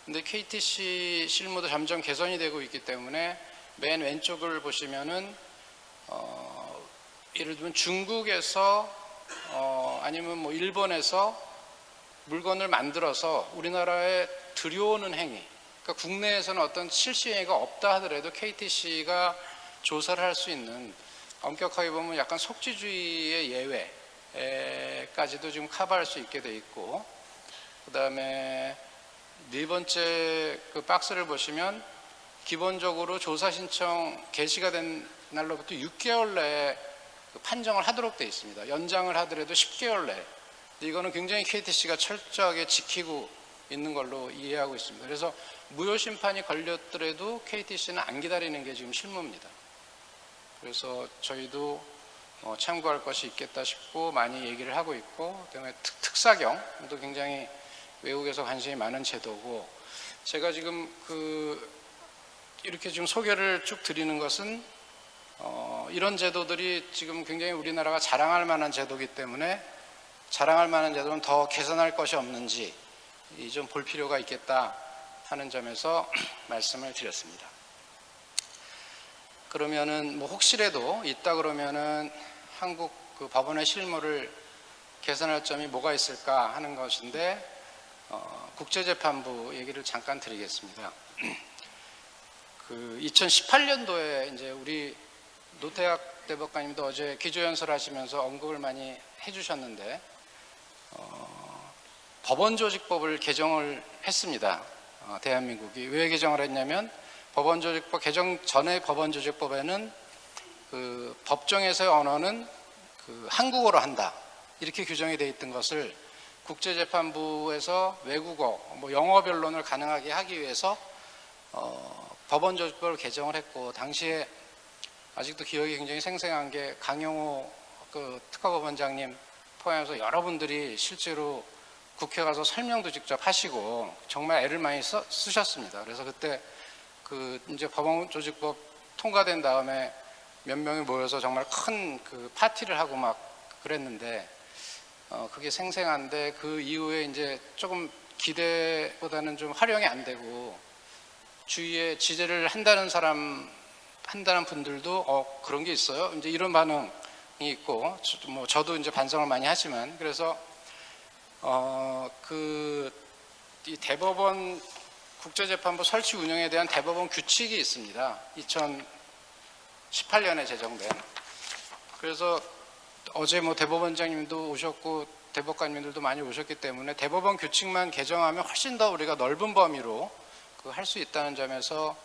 근데 KTC 실무도 점점 개선이 되고 있기 때문에 맨 왼쪽을 보시면은 예를 들면 중국에서 아니면 뭐 일본에서 물건을 만들어서 우리나라에 들여오는 행위, 그러니까 국내에서는 어떤 실시 행위가 없다 하더라도 KTC가 조사를 할 수 있는, 엄격하게 보면 약간 속지주의의 예외까지도 지금 커버할 수 있게 돼 있고, 그 다음에 네 번째 그 박스를 보시면 기본적으로 조사 신청 개시가 된 날로부터 6개월 내에 판정을 하도록 돼 있습니다. 연장을 하더라도 10개월 내에. 이거는 굉장히 KTC가 철저하게 지키고 있는 걸로 이해하고 있습니다. 그래서 무효 심판이 걸렸더라도 KTC는 안 기다리는 게 지금 실무입니다. 그래서 저희도 참고할 것이 있겠다 싶고 많이 얘기를 하고 있고, 그다음에 특사경도 굉장히 외국에서 관심이 많은 제도고, 제가 지금 이렇게 지금 소개를 쭉 드리는 것은 이런 제도들이 지금 굉장히 우리나라가 자랑할 만한 제도이기 때문에 자랑할 만한 제도는 더 개선할 것이 없는지 좀 볼 필요가 있겠다 하는 점에서 말씀을 드렸습니다. 그러면은 뭐 혹시라도 있다 그러면은 한국 그 법원의 실무를 개선할 점이 뭐가 있을까 하는 것인데, 국제재판부 얘기를 잠깐 드리겠습니다. 2018년도에 이제 우리 노태학 대법관님도 어제 기조연설 하시면서 언급을 많이 해주셨는데, 법원조직법을 개정을 했습니다. 대한민국이 왜 개정을 했냐면, 법원조직법 개정 전에 법원조직법에는 그 법정에서의 언어는 그 한국어로 한다 이렇게 규정이 되어 있던 것을 국제재판부에서 외국어, 뭐 영어 변론을 가능하게 하기 위해서 법원조직법을 개정을 했고, 당시에 아직도 기억이 굉장히 생생한 게 강용호 그 특허법원장님 포함해서 여러분들이 실제로 국회 가서 설명도 직접 하시고 정말 애를 많이 쓰셨습니다. 그래서 그때 이제 법원조직법 통과된 다음에 몇 명이 모여서 정말 큰 그 파티를 하고 막 그랬는데, 그게 생생한데 그 이후에 이제 조금 기대보다는 좀 활용이 안 되고, 주위에 지지를 한다는 분들도 그런 게 있어요. 이제 이런 반응이 있고, 저도 이제 반성을 많이 하지만, 그래서 이 대법원 국제재판부 설치 운영에 대한 대법원 규칙이 있습니다. 2018년에 제정된. 그래서 어제 뭐 대법원장님도 오셨고 대법관님들도 많이 오셨기 때문에 대법원 규칙만 개정하면 훨씬 더 우리가 넓은 범위로 할 수 있다는 점에서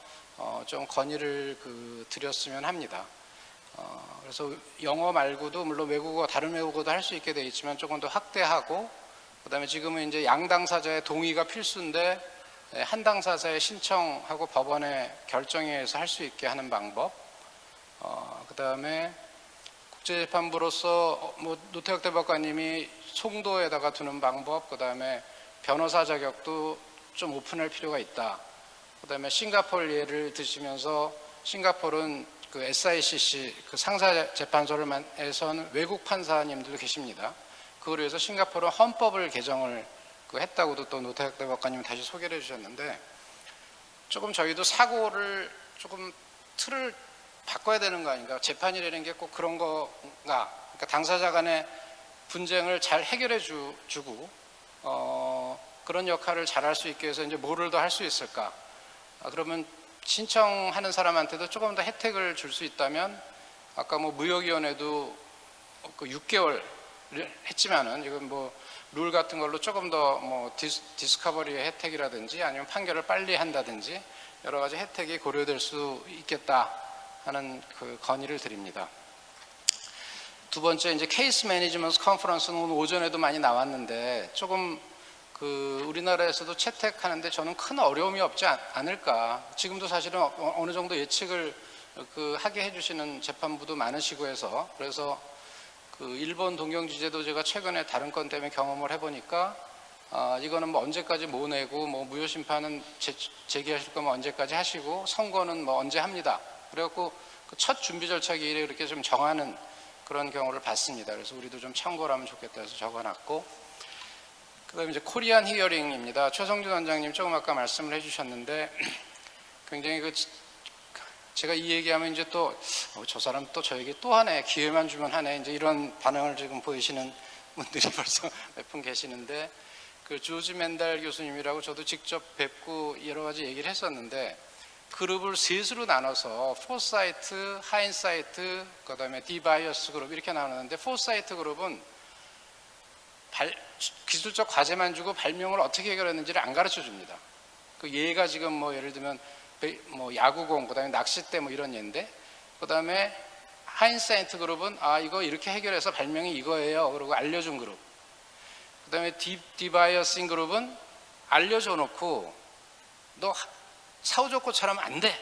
좀 건의를 드렸으면 합니다. 그래서 영어 말고도 물론 외국어, 다른 외국어도 할 수 있게 되어 있지만 조금 더 확대하고, 그다음에 지금은 이제 양 당사자의 동의가 필수인데 한 당사자의 신청하고 법원의 결정에 의해서 할 수 있게 하는 방법, 그다음에 국제재판부로서 뭐 노태학 대법관님이 송도에다가 두는 방법, 그다음에 변호사 자격도 좀 오픈할 필요가 있다. 그다음에 싱가포르 예를 드시면서, 싱가포르는 그 SICC 그 상사재판소에서는 외국 판사님들도 계십니다. 그걸 위해서 싱가포르 헌법을 개정을 했다고도 또 노태학 대법관님이 다시 소개를 해주셨는데, 조금 저희도 사고를 조금 틀을 바꿔야 되는 거 아닌가. 재판이라는 게 꼭 그런 거가, 그러니까 당사자 간의 분쟁을 잘 해결해 주고 그런 역할을 잘 할 수 있게 해서 이제 뭐를 더 할 수 있을까. 그러면 신청하는 사람한테도 조금 더 혜택을 줄 수 있다면, 아까 뭐 무역위원회도 6개월 했지만은 지금 뭐 룰 같은 걸로 조금 더 뭐 디스커버리의 혜택이라든지 아니면 판결을 빨리 한다든지 여러 가지 혜택이 고려될 수 있겠다 하는 건의를 드립니다. 두 번째, 이제 케이스 매니지먼트 컨퍼런스는 오늘 오전에도 많이 나왔는데, 조금 우리나라에서도 채택하는데 저는 큰 어려움이 없지 않을까. 지금도 사실은 어느 정도 예측을 하게 해주시는 재판부도 많으시고 해서, 그래서 일본 동경지제도 제가 최근에 다른 건 때문에 경험을 해보니까 이거는 뭐 언제까지 못 내고 뭐 무효 심판은 제기하실 거면 언제까지 하시고 선거는 뭐 언제 합니다. 그래갖고 그 첫 준비 절차 기일에 이렇게 좀 정하는 그런 경우를 봤습니다. 그래서 우리도 좀 참고를 하면 좋겠다 해서 적어놨고, 그다음에 이제 코리안 히어링입니다. 최성준 원장님 조금 아까 말씀을 해주셨는데 굉장히 제가 이 얘기하면 이제 또 저 사람 또 저에게 또 하네, 기회만 주면 하네, 이제 이런 반응을 지금 보이시는 분들이 벌써 몇 분 계시는데, 그 조지 맨달 교수님이라고 저도 직접 뵙고 여러 가지 얘기를 했었는데, 그룹을 셋으로 나눠서 포사이트, 하인사이트, 그다음에 디바이어스 그룹 이렇게 나누는데, 포사이트 그룹은 기술적 과제만 주고 발명을 어떻게 해결했는지를 안 가르쳐 줍니다. 그 예가 지금 뭐 예를 들면 뭐 야구공, 그다음에 낚싯대 뭐 이런 예인데, 그다음에 하인사이트 그룹은 이거 이렇게 해결해서 발명이 이거예요, 그러고 알려준 그룹. 그다음에 디바이어싱 그룹은 알려줘 놓고 너 사후조건처럼 안 돼,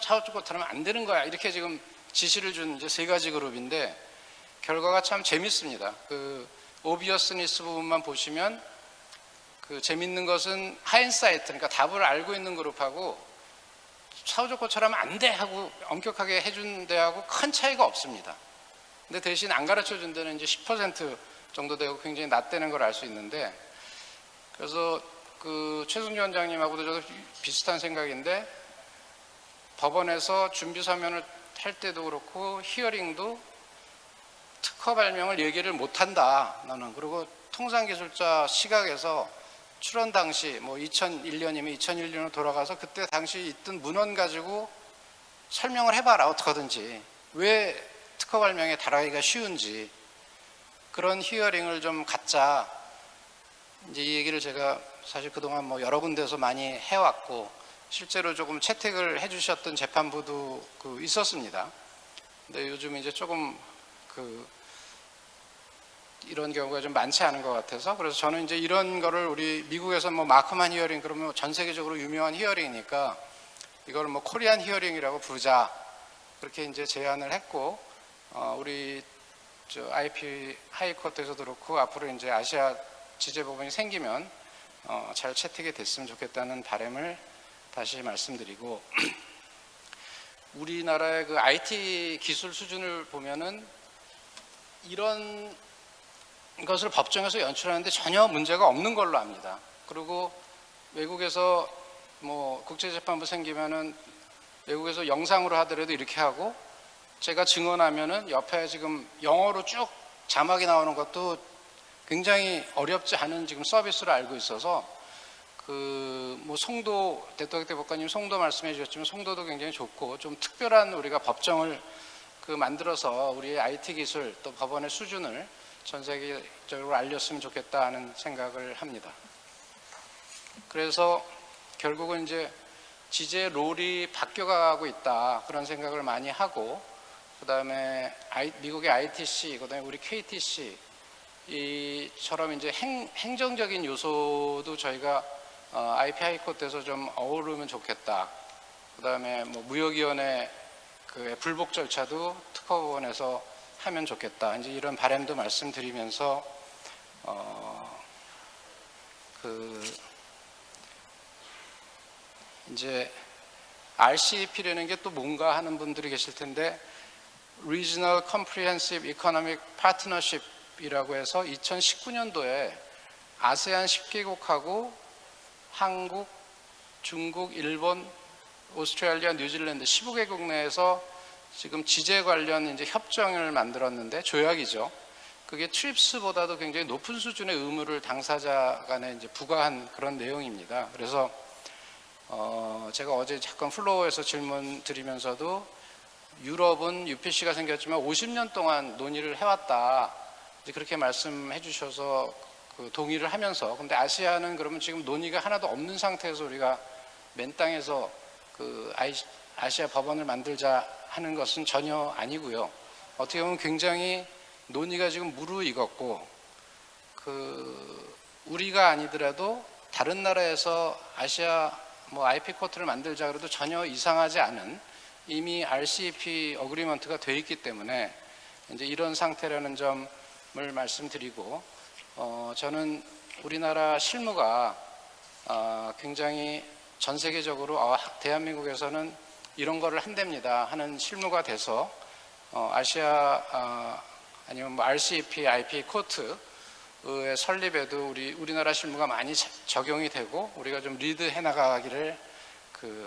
사후조건처럼 안 되는 거야, 이렇게 지금 지시를 준 이제 세 가지 그룹인데, 결과가 참 재밌습니다. 그 오비어스니스 부분만 보시면 그 재밌는 것은 하인사이트, 그러니까 답을 알고 있는 그룹하고 사후조건처럼 안 돼 하고 엄격하게 해준 데하고 큰 차이가 없습니다. 근데 대신 안 가르쳐 준 데는 이제 10% 정도 되고 굉장히 낮다는 걸 알 수 있는데, 그래서 그 최승주 원장님하고도 저도 비슷한 생각인데, 법원에서 준비 서면을 할 때도 그렇고 히어링도 특허 발명을 얘기를 못한다, 나는. 그리고 통상기술자 시각에서 출원 당시 뭐 2001년이면 2001년으로 돌아가서 그때 당시 있던 문헌 가지고 설명을 해봐라, 어떻게든지. 왜 특허 발명에 달하기가 쉬운지. 그런 히어링을 좀 갖자. 이제 이 얘기를 제가 사실 그동안 뭐 여러 군데서 많이 해왔고, 실제로 조금 채택을 해주셨던 재판부도 있었습니다. 근데 요즘 이제 조금 이런 경우가 좀 많지 않은 것 같아서, 그래서 저는 이제 이런 거를 우리 미국에서 뭐 마크만 히어링 그러면 전 세계적으로 유명한 히어링이니까 이걸 뭐 코리안 히어링이라고 부르자, 그렇게 이제 제안을 했고, 우리 IP 하이코트에서도 그렇고 앞으로 이제 아시아 지재법원이 생기면 잘 채택이 됐으면 좋겠다는 바람을 다시 말씀드리고, 우리나라의 그 IT 기술 수준을 보면은 이런 것을 법정에서 연출하는데 전혀 문제가 없는 걸로 압니다. 그리고 외국에서 뭐 국제재판부 생기면은 외국에서 영상으로 하더라도 이렇게 하고, 제가 증언하면은 옆에 지금 영어로 쭉 자막이 나오는 것도 굉장히 어렵지 않은 지금 서비스로 알고 있어서, 뭐 송도 대통령 대법관님 송도 말씀해 주셨지만 송도도 굉장히 좋고, 좀 특별한 우리가 법정을 만들어서 우리의 IT 기술 또 법원의 수준을 전 세계적으로 알렸으면 좋겠다 하는 생각을 합니다. 그래서 결국은 이제 지재 롤이 바뀌어가고 있다, 그런 생각을 많이 하고, 그 다음에 미국의 ITC, 그 다음에 우리 KTC 이처럼 이제 행정적인 요소도 저희가 IP 하이코트에서 좀 어우르면 좋겠다. 그 다음에 뭐 무역위원회 불복 절차도 특허법원에서 하면 좋겠다. 이제 이런 바람도 말씀드리면서 이제 RCEP라는 게 또 뭔가 하는 분들이 계실 텐데, Regional Comprehensive Economic Partnership이라고 해서 2019년도에 아세안 10개국하고 한국, 중국, 일본, 오스트레일리아, 뉴질랜드 15개국 내에서 지금 지재 관련 이제 협정을 만들었는데, 조약이죠. 그게 TRIPS보다도 굉장히 높은 수준의 의무를 당사자 간에 이제 부과한 그런 내용입니다. 그래서 제가 어제 잠깐 플로어에서 질문 드리면서도 유럽은 UPC가 생겼지만 50년 동안 논의를 해왔다, 이제 그렇게 말씀해 주셔서 동의를 하면서, 근데 아시아는 그러면 지금 논의가 하나도 없는 상태에서 우리가 맨 땅에서 아시아 법원을 만들자 하는 것은 전혀 아니고요. 어떻게 보면 굉장히 논의가 지금 무르익었고, 우리가 아니더라도 다른 나라에서 아시아 뭐 IP 코트를 만들자 그래도 전혀 이상하지 않은 이미 RCEP 어그리먼트가 돼 있기 때문에 이제 이런 상태라는 점을 말씀드리고, 저는 우리나라 실무가 굉장히 전 세계적으로 대한민국에서는 이런 거를 한답니다 하는 실무가 돼서 아시아 아니면 뭐 RCEP, IP 코트의 설립에도 우리나라 실무가 많이 적용이 되고 우리가 좀 리드해 나가기를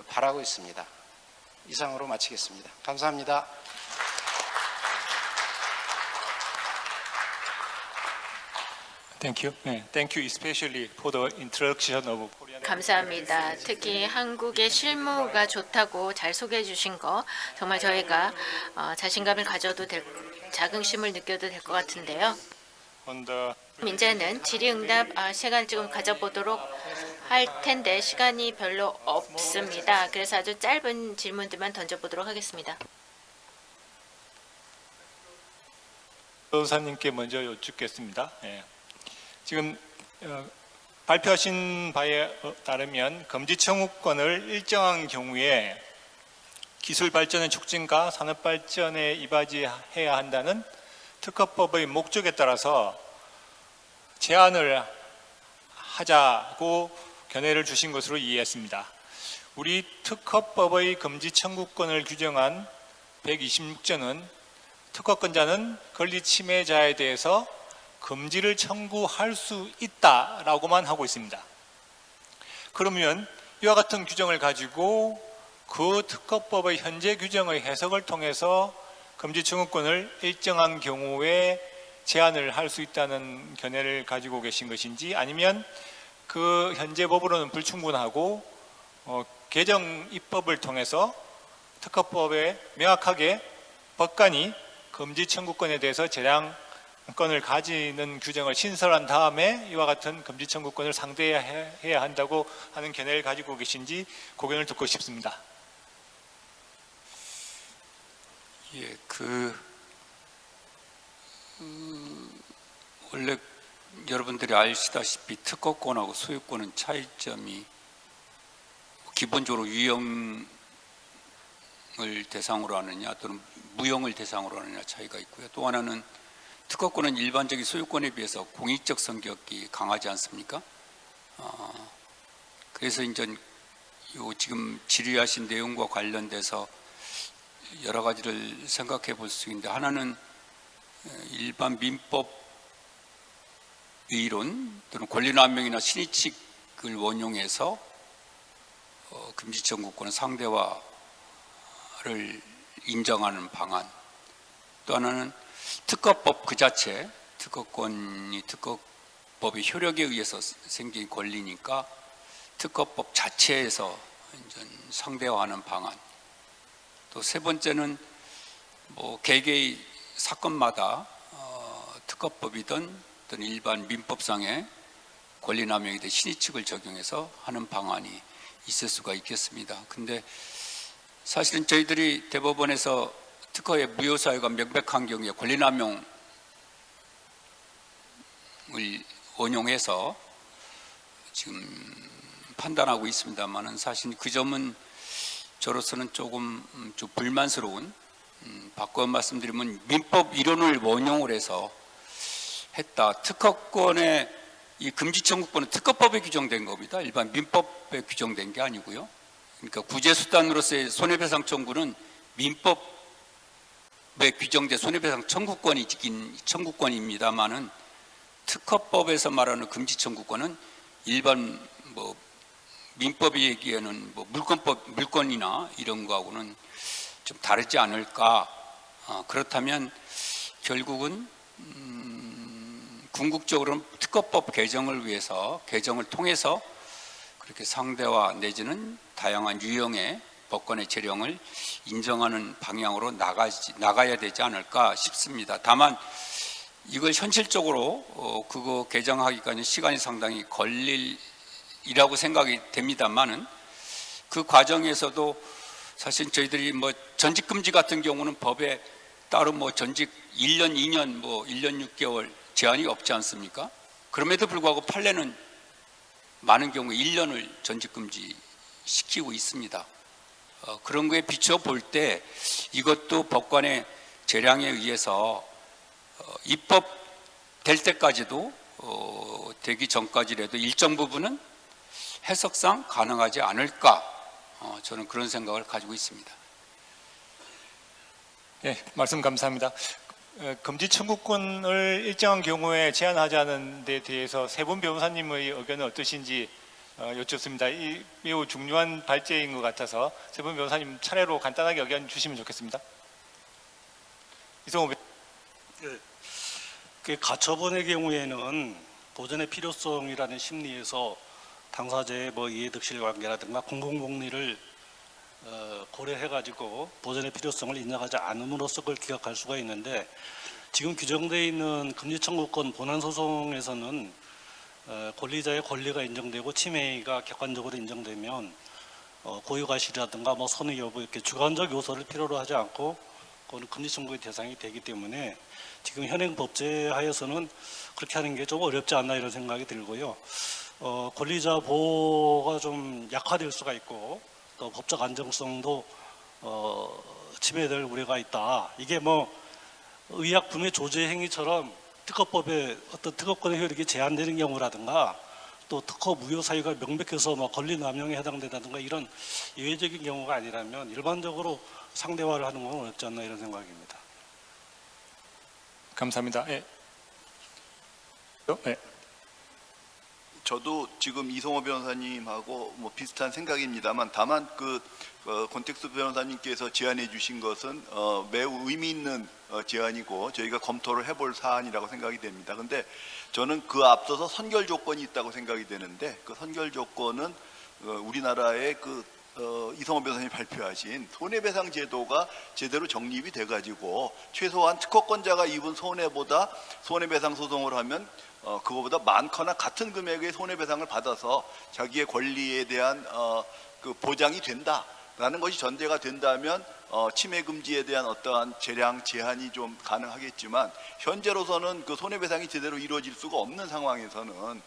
바라고 있습니다. 이상으로 마치겠습니다. 감사합니다. Thank you. Thank you especially for the introduction of Korean. 감사합니다. 특히 한국의 실무가 좋다고 잘 소개해 주신 거 정말 저희가 자신감을 가져도 자긍심을 느껴도 될 것 같은데요. On the 이제는 질의응답 시간을 좀 가져보도록 할 텐데 시간이 별로 없습니다. 그래서 아주 짧은 질문들만 던져보도록 하겠습니다. 변호사님께 먼저 여쭙겠습니다. 지금 발표하신 바에 따르면 금지 청구권을 일정한 경우에 기술 발전의 촉진과 산업 발전에 이바지해야 한다는 특허법의 목적에 따라서 제한을 하자고 견해를 주신 것으로 이해했습니다. 우리 특허법의 금지 청구권을 규정한 126조는 특허권자는 권리 침해자에 대해서 금지를 청구할 수 있다라고만 하고 있습니다. 그러면 이와 같은 규정을 가지고 그 특허법의 현재 규정의 해석을 통해서 금지 청구권을 일정한 경우에 제한을 할 수 있다는 견해를 가지고 계신 것인지, 아니면 그 현재 법으로는 불충분하고 개정 입법을 통해서 특허법에 명확하게 법관이 금지 청구권에 대해서 재량권을 가지는 규정을 신설한 다음에 이와 같은 금지 청구권을 상대해야 한다고 하는 견해를 가지고 계신지 고견을 듣고 싶습니다. 예, 원래 여러분들이 아시다시피 특허권하고 소유권은 차이점이 기본적으로 유형을 대상으로 하느냐 또는 무형을 대상으로 하느냐 차이가 있고요. 또 하나는 특허권은 일반적인 소유권에 비해서 공익적 성격이 강하지 않습니까? 그래서 이제 요 지금 질의하신 내용과 관련돼서 여러 가지를 생각해 볼 수 있는데, 하나는 일반 민법 이론 또는 권리남용이나 신의칙을 원용해서 금지 청구권의 상대화를 인정하는 방안, 또 하나는 특허법 그 자체, 특허권이 특허법의 효력에 의해서 생긴 권리니까 특허법 자체에서 상대화하는 방안, 또 세 번째는 뭐 개개의 사건마다 특허법이든 또는 일반 민법상의 권리남용이든 신의칙을 적용해서 하는 방안이 있을 수가 있겠습니다. 근데 사실은 저희들이 대법원에서 특허의 무효 사유가 명백한 경우에 권리남용을 원용해서 지금 판단하고 있습니다만은, 사실 그 점은 저로서는 조금 좀 불만스러운, 바꿔 말씀드리면 민법 이론을 원용을 해서 했다. 특허권의 이 금지 청구권은 특허법에 규정된 겁니다. 일반 민법에 규정된 게 아니고요. 그러니까 구제수단으로서의 손해배상 청구는 민법에 규정된 손해배상 청구권입니다만은, 특허법에서 말하는 금지 청구권은 일반 뭐 민법이 얘기하는 뭐 물권이나 이런 거하고는 좀 다르지 않을까. 그렇다면 결국은 궁극적으로는 특허법 개정을 위해서, 개정을 통해서 그렇게 상대화 내지는 다양한 유형의 법관의 재량을 인정하는 방향으로 나가야 되지 않을까 싶습니다. 다만 이걸 현실적으로 그거 개정하기까지 시간이 상당히 걸릴이라고 생각이 됩니다만은, 그 과정에서도 사실 저희들이 뭐 전직 금지 같은 경우는 법에 따로 뭐 전직 1년, 2년, 뭐 1년 6개월 제한이 없지 않습니까? 그럼에도 불구하고 판례는 많은 경우 1년을 전직 금지 시키고 있습니다. 그런 거에 비춰 볼 때 이것도 법관의 재량에 의해서 입법될 때까지도 되기 전까지라도 일정 부분은 해석상 가능하지 않을까, 저는 그런 생각을 가지고 있습니다. 예, 말씀 감사합니다. 금지 청구권을 일정한 경우에 제한하자는 데 대해서 세 분 변호사님의 의견은 어떠신지 여쭙습니다. 이 매우 중요한 발제인 것 같아서 세 분 변호사님 차례로 간단하게 의견 주시면 좋겠습니다. 이성호 그 가처분의 경우에는 보전의 필요성이라는 심리에서 당사자의 뭐 이해득실 관계라든가 공공복리를 고려해가지고 보전의 필요성을 인정하지 않음으로써 그걸 기각할 수가 있는데, 지금 규정되어 있는 금지청구권 본안소송에서는 권리자의 권리가 인정되고 침해가 객관적으로 인정되면 고유과실이라든가 뭐 선의 여부 이렇게 주관적 요소를 필요로 하지 않고 그거는 금지청구의 대상이 되기 때문에 지금 현행 법제 하에서는 그렇게 하는 게 좀 어렵지 않나 이런 생각이 들고요. 권리자 보호가 좀 약화될 수가 있고 또 법적 안정성도 침해될 우려가 있다. 이게 뭐 의약품의 조제 행위처럼 특허법에 어떤 특허권의 효력이 제한되는 경우라든가 또 특허 무효 사유가 명백해서 뭐 권리 남용에 해당된다든가 이런 예외적인 경우가 아니라면 일반적으로 상대화를 하는 건 어렵지 않나 이런 생각입니다. 감사합니다. 예. 네. 저도 지금 이성호 변호사님하고 뭐 비슷한 생각입니다만, 다만 권택수 변호사님께서 제안해 주신 것은 매우 의미 있는 제안이고 저희가 검토를 해볼 사안이라고 생각이 됩니다. 근데 저는 그 앞서서 선결 조건이 있다고 생각이 되는데, 그 선결 조건은 우리나라의 이성호 변호사님이 발표하신 손해배상 제도가 제대로 정립이 돼가지고 최소한 특허권자가 입은 손해보다 손해배상 소송을 하면 그거보다 많거나 같은 금액의 손해배상을 받아서 자기의 권리에 대한 그 보장이 된다라는 것이 전제가 된다면 침해 금지에 대한 어떠한 재량 제한이 좀 가능하겠지만, 현재로서는 그 손해배상이 제대로 이루어질 수가 없는 상황에서는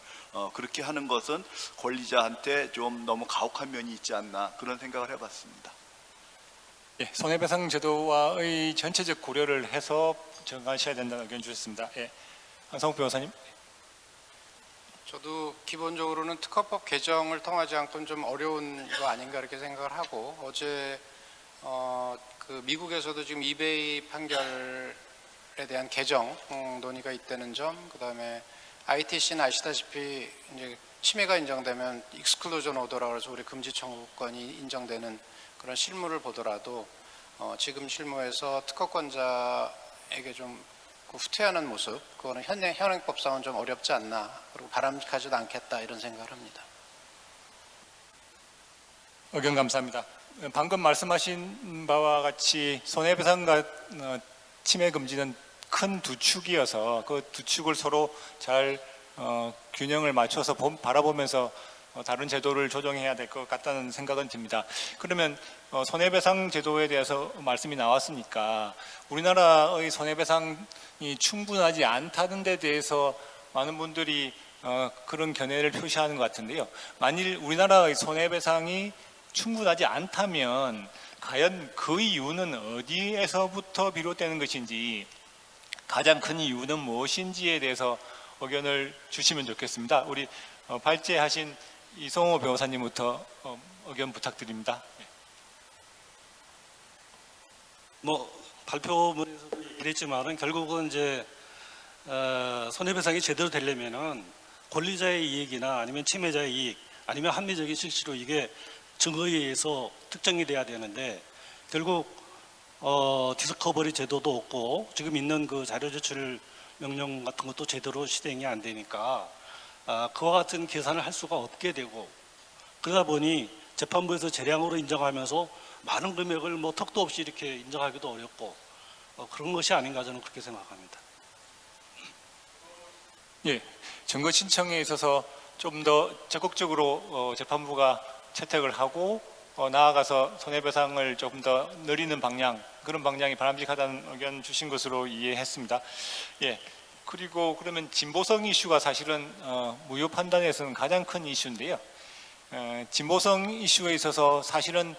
그렇게 하는 것은 권리자한테 좀 너무 가혹한 면이 있지 않나, 그런 생각을 해봤습니다. 예, 손해배상 제도와의 전체적 고려를 해서 정하셔야 된다는 의견 주셨습니다. 예, 한상욱 변호사님. 저도 기본적으로는 특허법 개정을 통하지 않고는 좀 어려운 거 아닌가 이렇게 생각을 하고, 어제 그 미국에서도 지금 이베이 판결에 대한 개정 논의가 있다는 점, 그다음에 ITC는 아시다시피 이제 침해가 인정되면 익스클루전 오더라고 해서 우리 금지 청구권이 인정되는 그런 실무를 보더라도 지금 실무에서 특허권자에게 좀 후퇴하는 모습, 그거는 현행법상은 좀 어렵지 않나, 그리고 바람직하지도 않겠다 이런 생각을 합니다. 의견 감사합니다. 방금 말씀하신 바와 같이 손해배상과 침해 금지는 큰 두 축이어서 그 두 축을 서로 잘 균형을 맞춰서 바라보면서 다른 제도를 조정해야 될 것 같다는 생각은 듭니다. 그러면 손해배상 제도에 대해서 말씀이 나왔으니까 우리나라의 손해배상이 충분하지 않다는 데 대해서 많은 분들이 그런 견해를 표시하는 것 같은데요. 만일 우리나라의 손해배상이 충분하지 않다면 과연 그 이유는 어디에서부터 비롯되는 것인지, 가장 큰 이유는 무엇인지에 대해서 의견을 주시면 좋겠습니다. 우리 발제하신 이성호 변호사님부터 의견 부탁드립니다. 뭐 발표문에서도 얘기를 했지만은 결국은 이제 손해배상이 제대로 되려면은 권리자의 이익이나 아니면 침해자의 이익 아니면 합리적인 실시로 이게 증거에 의해서 특정이 돼야 되는데, 결국 디스커버리 제도도 없고 지금 있는 그 자료 제출 명령 같은 것도 제대로 실행이 안 되니까 그와 같은 계산을 할 수가 없게 되고, 그러다 보니 재판부에서 재량으로 인정하면서 많은 금액을 뭐 턱도 없이 이렇게 인정하기도 어렵고 그런 것이 아닌가 저는 그렇게 생각합니다. 예, 증거 신청에 있어서 좀 더 적극적으로 재판부가 채택을 하고 나아가서 손해배상을 조금 더 늘리는 방향, 그런 방향이 바람직하다는 의견 주신 것으로 이해했습니다. 예, 그리고 그러면 진보성 이슈가 사실은 무효 판단에서는 가장 큰 이슈인데요. 진보성 이슈에 있어서 사실은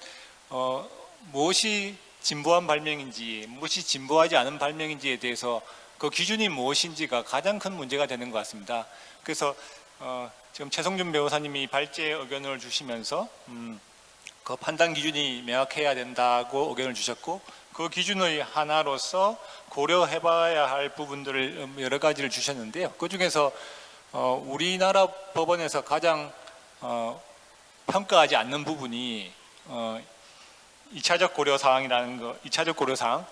무엇이 진보한 발명인지, 무엇이 진보하지 않은 발명인지에 대해서 그 기준이 무엇인지가 가장 큰 문제가 되는 것 같습니다. 그래서 지금 최성준 변호사님이 발제 의견을 주시면서 그 판단 기준이 명확해야 된다고 의견을 주셨고, 그 기준의 하나로서 고려해봐야 할 부분들을 여러 가지를 주셨는데요. 그 중에서 우리나라 법원에서 가장 평가하지 않는 부분이 2차적 고려 사항이라는 거, 2차적 고려 사항,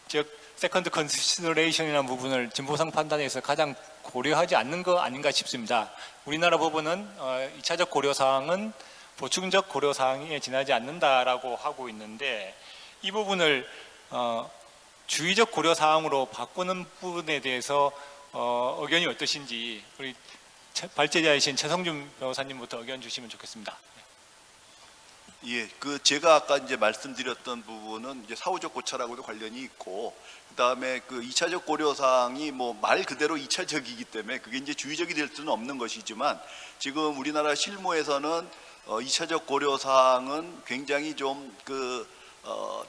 즉 세컨드 컨시더레이션이라는 부분을 진보성 판단에서 가장 고려하지 않는 거 아닌가 싶습니다. 우리나라 법원은 2차적 고려 사항은 보충적 고려 사항에 지나지 않는다라고 하고 있는데, 이 부분을 주의적 고려 사항으로 바꾸는 부분에 대해서 의견이 어떠신지 우리 발제자이신 최성준 변호사님부터 의견 주시면 좋겠습니다. 예, 그 제가 아까 이제 말씀드렸던 부분은 이제 사후적 고찰하고도 관련이 있고, 그다음에 그 2차적 고려 사항이 뭐 말 그대로 2차적이기 때문에 그게 이제 주의적이 될 수는 없는 것이지만, 지금 우리나라 실무에서는 2차적 고려 사항은 굉장히 좀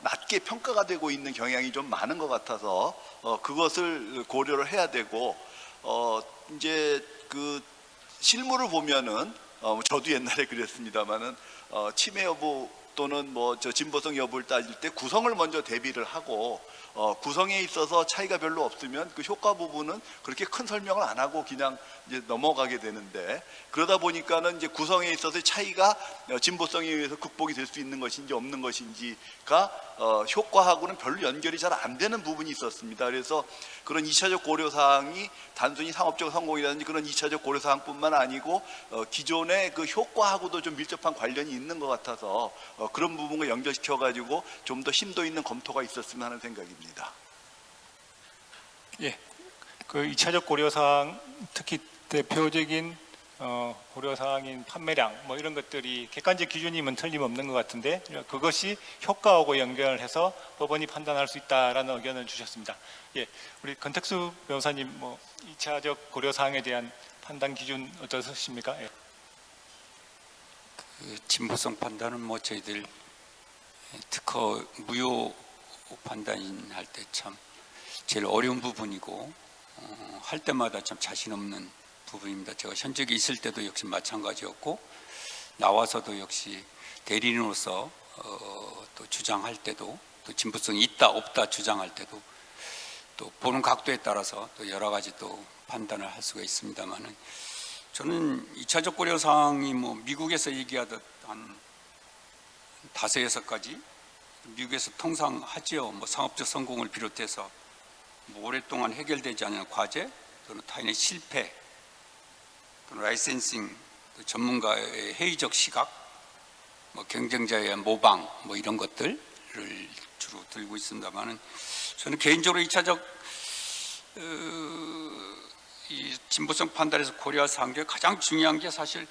낮게 평가가 되고 있는 경향이 좀 많은 것 같아서 그것을 고려를 해야 되고, 이제 그 실무를 보면은 저도 옛날에 그랬습니다만은 침해 여부 또는 뭐 저 진보성 여부를 따질 때 구성을 먼저 대비를 하고, 구성에 있어서 차이가 별로 없으면 그 효과 부분은 그렇게 큰 설명을 안 하고 그냥 이제 넘어가게 되는데, 그러다 보니까는 이제 구성에 있어서 차이가 진보성에 의해서 극복이 될 수 있는 것인지 없는 것인지가 효과하고는 별로 연결이 잘 안 되는 부분이 있었습니다. 그래서 그런 2차적 고려 사항이 단순히 상업적 성공이라든지 그런 2차적 고려 사항뿐만 아니고 기존의 그 효과하고도 좀 밀접한 관련이 있는 것 같아서 그런 부분을 연결시켜 가지고 좀 더 심도 있는 검토가 있었으면 하는 생각입니다. 예, 그 2차적 고려 사항, 특히 대표적인 고려 사항인 판매량 뭐 이런 것들이 객관적 기준이면 틀림없는 것 같은데, 그것이 효과하고 연결해서 법원이 판단할 수 있다라는 의견을 주셨습니다. 예, 우리 권택수 변호사님 뭐 2차적 고려 사항에 대한 판단 기준 어떠십니까? 예. 그 진보성 판단은 뭐 저희들 특허 무효 판단할 때 참 제일 어려운 부분이고, 할 때마다 참 자신 없는 부분입니다. 제가 현직에 있을 때도 역시 마찬가지였고, 나와서도 역시 대리인으로서 또 주장할 때도, 또 진보성이 있다 없다 주장할 때도 또 보는 각도에 따라서 또 여러 가지 또 판단을 할 수가 있습니다만은, 저는 2차적 고려 사항이 뭐 미국에서 얘기하듯 한 5-6가지 미국에서 통상 하지요. 뭐 상업적 성공을 비롯해서 뭐 오랫동안 해결되지 않은 과제, 또는 타인의 실패, 또는 라이센싱, 또 전문가의 회의적 시각, 뭐 경쟁자의 모방, 뭐 이런 것들을 주로 들고 있습니다만은, 저는 개인적으로 2차적 이 진보성 판단에서 고려할 사항 중에 가장 중요한 게 사실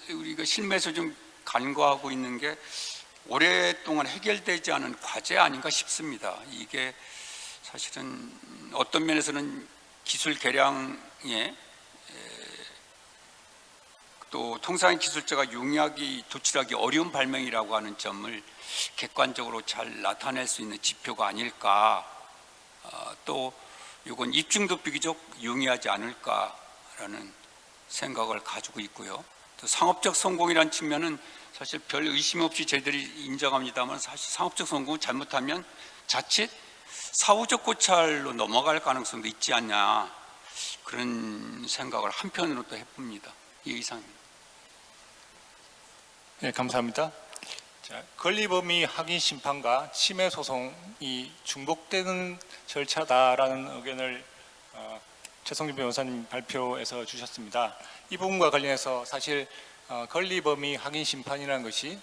우리가 실무에서 좀 간과하고 있는 게 오랫동안 해결되지 않은 과제 아닌가 싶습니다. 이게 사실은 어떤 면에서는 기술 개량에 또 통상의 기술자가 용이하기 도출하기 어려운 발명이라고 하는 점을 객관적으로 잘 나타낼 수 있는 지표가 아닐까, 또 이건 입증도 비교적 용이하지 않을까라는 생각을 가지고 있고요. 또 상업적 성공이라는 측면은 사실 별 의심 없이 저희들이 인정합니다만, 사실 상업적 성공을 잘못하면 자칫 사후적 고찰로 넘어갈 가능성도 있지 않냐, 그런 생각을 한편으로 또 해봅니다. 이 이상입니다. 네, 감사합니다. 자, 권리범위 확인 심판과 침해 소송이 중복되는 절차다라는 의견을 최성준 변호사님 발표에서 주셨습니다. 이 부분과 관련해서 사실 권리범위 확인 심판이라는 것이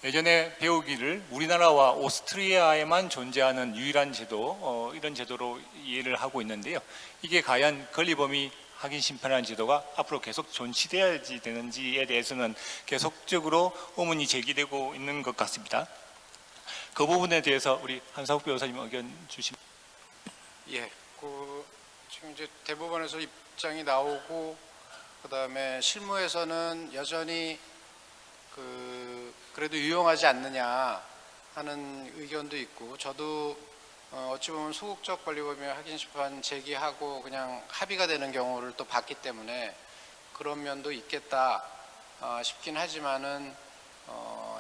예전에 배우기를 우리나라와 오스트리아에만 존재하는 유일한 제도, 이런 제도로 이해를 하고 있는데요. 이게 과연 권리범위 확인 심판이라는 제도가 앞으로 계속 존치돼야 되는지에 대해서는 계속적으로 의문이 제기되고 있는 것 같습니다. 그 부분에 대해서 우리 한사욱 변호사님 의견 주시면. 예, 지금 이제 대법원에서 입장이 나오고, 그다음에 실무에서는 여전히 그래도 유용하지 않느냐 하는 의견도 있고, 저도 어찌 보면 소극적 권리범위 확인 심판 제기하고 그냥 합의가 되는 경우를 또 봤기 때문에 그런 면도 있겠다 싶긴 하지만은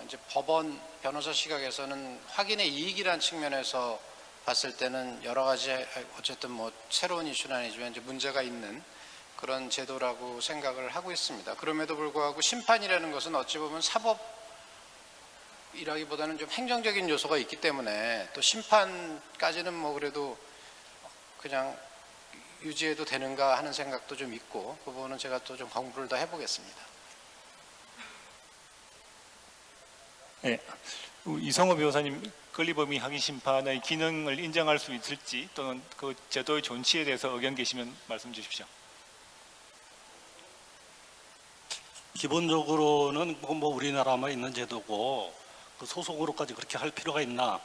이제 법원 변호사 시각에서는 확인의 이익이라는 측면에서 봤을 때는 여러 가지 어쨌든 뭐 새로운 이슈는 아니지만 이제 문제가 있는 그런 제도라고 생각을 하고 있습니다. 그럼에도 불구하고 심판이라는 것은 어찌 보면 사법이라기보다는 좀 행정적인 요소가 있기 때문에 또 심판까지는 뭐 그래도 그냥 유지해도 되는가 하는 생각도 좀 있고 그 부분은 제가 또 좀 공부를 더 해보겠습니다. 네. 이성호 변호사님, 권리범위 확인 심판의 기능을 인정할 수 있을지 또는 그 제도의 존치에 대해서 의견 계시면 말씀 주십시오. 기본적으로는 뭐 우리나라만 있는 제도고 그 소속으로까지 그렇게 할 필요가 있나,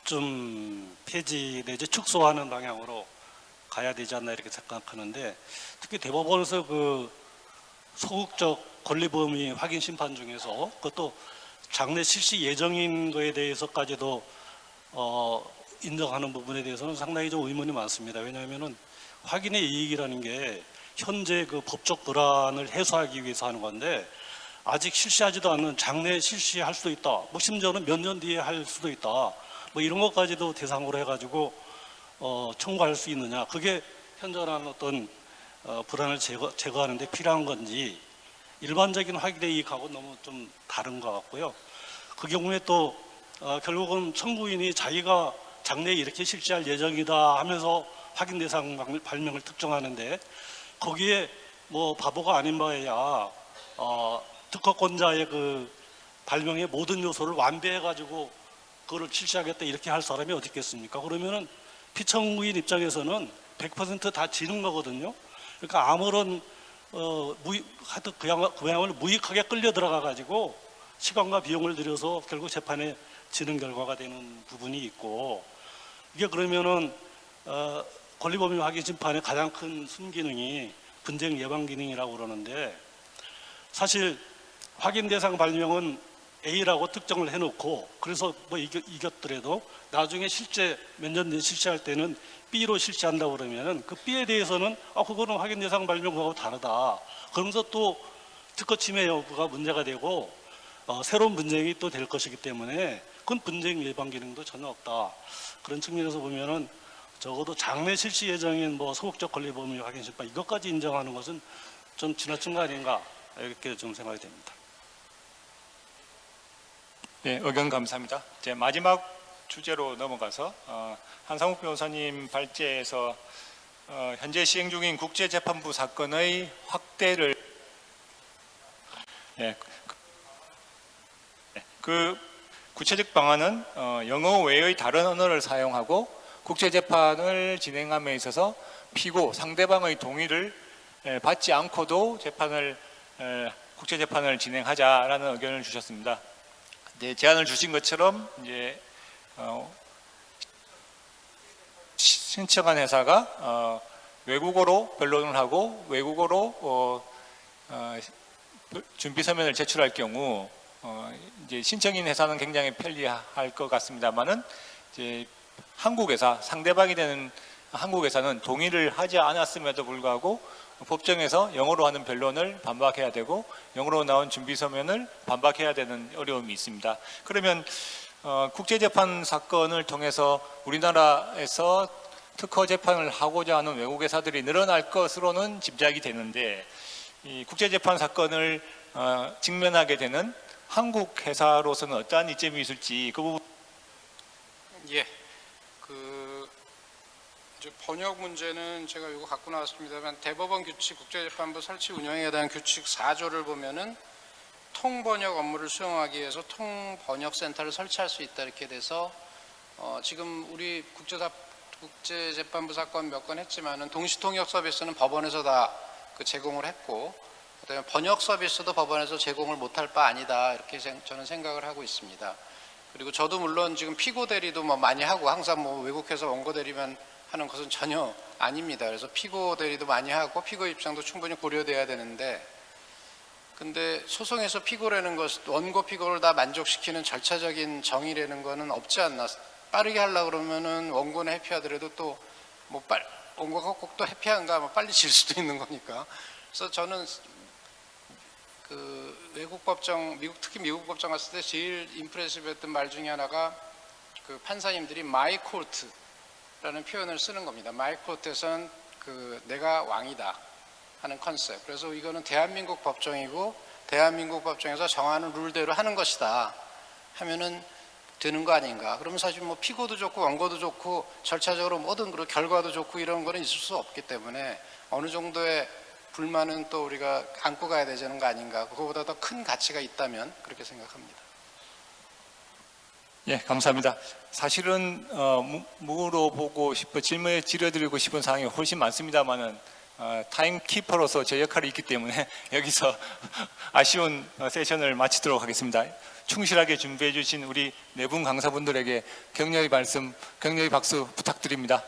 좀 폐지 내지 축소하는 방향으로 가야 되지 않나 이렇게 생각하는데, 특히 대법원에서 그 소극적 권리범위 확인 심판 중에서 그것도 장래 실시 예정인 거에 대해서까지도 인정하는 부분에 대해서는 상당히 좀 의문이 많습니다. 왜냐하면은 확인의 이익이라는 게 현재 그 법적 불안을 해소하기 위해서 하는 건데, 아직 실시하지도 않는 장래에 실시할 수도 있다, 뭐 심지어는 몇 년 뒤에 할 수도 있다, 뭐 이런 것까지도 대상으로 해가지고 청구할 수 있느냐, 그게 현존하는 어떤 불안을 제거하는 데 필요한 건지, 일반적인 확인의 이익하고 너무 좀 다른 것 같고요. 그 경우에 또 결국은 청구인이 자기가 장래에 이렇게 실시할 예정이다 하면서 확인 대상 발명을 특정하는데, 거기에 뭐 바보가 아닌 바에야 특허권자의 그 발명의 모든 요소를 완비해 가지고 그거를 실시하겠다 이렇게 할 사람이 어디 있겠습니까? 그러면은 피청구인 입장에서는 100% 다 지는 거거든요. 그러니까 아무런 하여튼 그야말로 무익하게 끌려 들어가 가지고 시간과 비용을 들여서 결국 재판에 지는 결과가 되는 부분이 있고, 이게 그러면은 권리범위 확인 심판의 가장 큰 순기능이 분쟁 예방 기능이라고 그러는데, 사실 확인 대상 발명은 A라고 특정을 해놓고 그래서 뭐 이겼더라도 나중에 실제 몇 년 뒤에 실시할 때는 B로 실시한다고 그러면은 그 B에 대해서는 그거는 확인 대상 발명하고 다르다, 그러면서 또 특허 침해 여부가 문제가 되고 새로운 분쟁이 또 될 것이기 때문에 그건 분쟁 예방 기능도 전혀 없다. 그런 측면에서 보면은 적어도 장래 실시 예정인 뭐 소극적 권리 범위 확인 심판 이것까지 인정하는 것은 좀 지나친 거 아닌가, 이렇게 좀 생각이 됩니다. 네, 의견 감사합니다. 이제 마지막 주제로 넘어가서 한상욱 변호사님 발제에서 현재 시행 중인 국제재판부 사건의 확대를 그 구체적 방안은 영어 외의 다른 언어를 사용하고 국제재판을 진행함에 있어서 피고 상대방의 동의를 받지 않고도 국제재판을 진행하자라는 의견을 주셨습니다. 네, 제안을 주신 것처럼 이제 신청한 회사가 외국어로 변론을 하고 외국어로 준비 서면을 제출할 경우 이제 신청인 회사는 굉장히 편리할 것 같습니다만은 이제 한국 회사, 상대방이 되는 한국 회사는 동의를 하지 않았음에도 불구하고 법정에서 영어로 하는 변론을 반박해야 되고 영어로 나온 준비 서면을 반박해야 되는 어려움이 있습니다. 그러면 국제재판 사건을 통해서 우리나라에서 특허 재판을 하고자 하는 외국 회사들이 늘어날 것으로는 짐작이 되는데, 이 국제재판 사건을 직면하게 되는 한국 회사로서는 어떠한 이점이 있을지 그 부분. 예, 이제 번역 문제는 제가 이거 갖고 나왔습니다만, 대법원 규칙 국제재판부 설치 운영에 대한 규칙 4조를 보면은 통번역 업무를 수행하기 위해서 통번역센터를 설치할 수 있다 이렇게 돼서 지금 우리 국제재판부 사건 몇 건 했지만은 동시통역 서비스는 법원에서 다 제공을 했고, 그다음에 번역 서비스도 법원에서 제공을 못할 바 아니다 이렇게 저는 생각을 하고 있습니다. 그리고 저도 물론 지금 피고 대리도 뭐 많이 하고, 항상 뭐 외국에서 원고 대리만 하는 것은 전혀 아닙니다. 그래서 피고 대리도 많이 하고 피고 입장도 충분히 고려돼야 되는데, 근데 소송에서 피고라는 것, 원고 피고를 다 만족시키는 절차적인 정의라는 것은 없지 않나 빠르게 하려고 그러면은 원고는 회피하더라도 또 뭐 원고가 꼭 또 회피한가 뭐 빨리 질 수도 있는 거니까. 그래서 저는 그 외국 법정, 특히 미국 법정 갔을 때 제일 임프레시브했던 말 중에 하나가 그 판사님들이 my court라는 표현을 쓰는 겁니다. my court에서는 그 내가 왕이다 하는 컨셉. 그래서 이거는 대한민국 법정이고 대한민국 법정에서 정하는 룰대로 하는 것이다 하면은 되는 거 아닌가. 그러면 사실 뭐 피고도 좋고 원고도 좋고 절차적으로 뭐든 그런 결과도 좋고 이런 거는 있을 수 없기 때문에 어느 정도의 불만은 또 우리가 안고 가야 되는 거 아닌가. 그거보다 더 큰 가치가 있다면 그렇게 생각합니다. 예, 감사합니다. 사실은 물어보고 싶어 질문에 지려드리고 싶은 사항이 훨씬 많습니다만은 타임키퍼로서 제 역할이 있기 때문에 여기서 아쉬운 세션을 마치도록 하겠습니다. 충실하게 준비해 주신 우리 네 분 강사분들에게 격려의 말씀, 격려의 박수 부탁드립니다.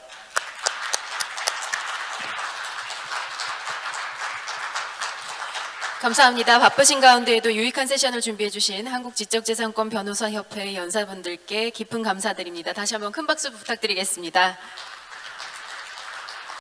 감사합니다. 바쁘신 가운데에도 유익한 세션을 준비해 주신 한국지적재산권 변호사협회 연사분들께 깊은 감사드립니다. 다시 한번 큰 박수 부탁드리겠습니다.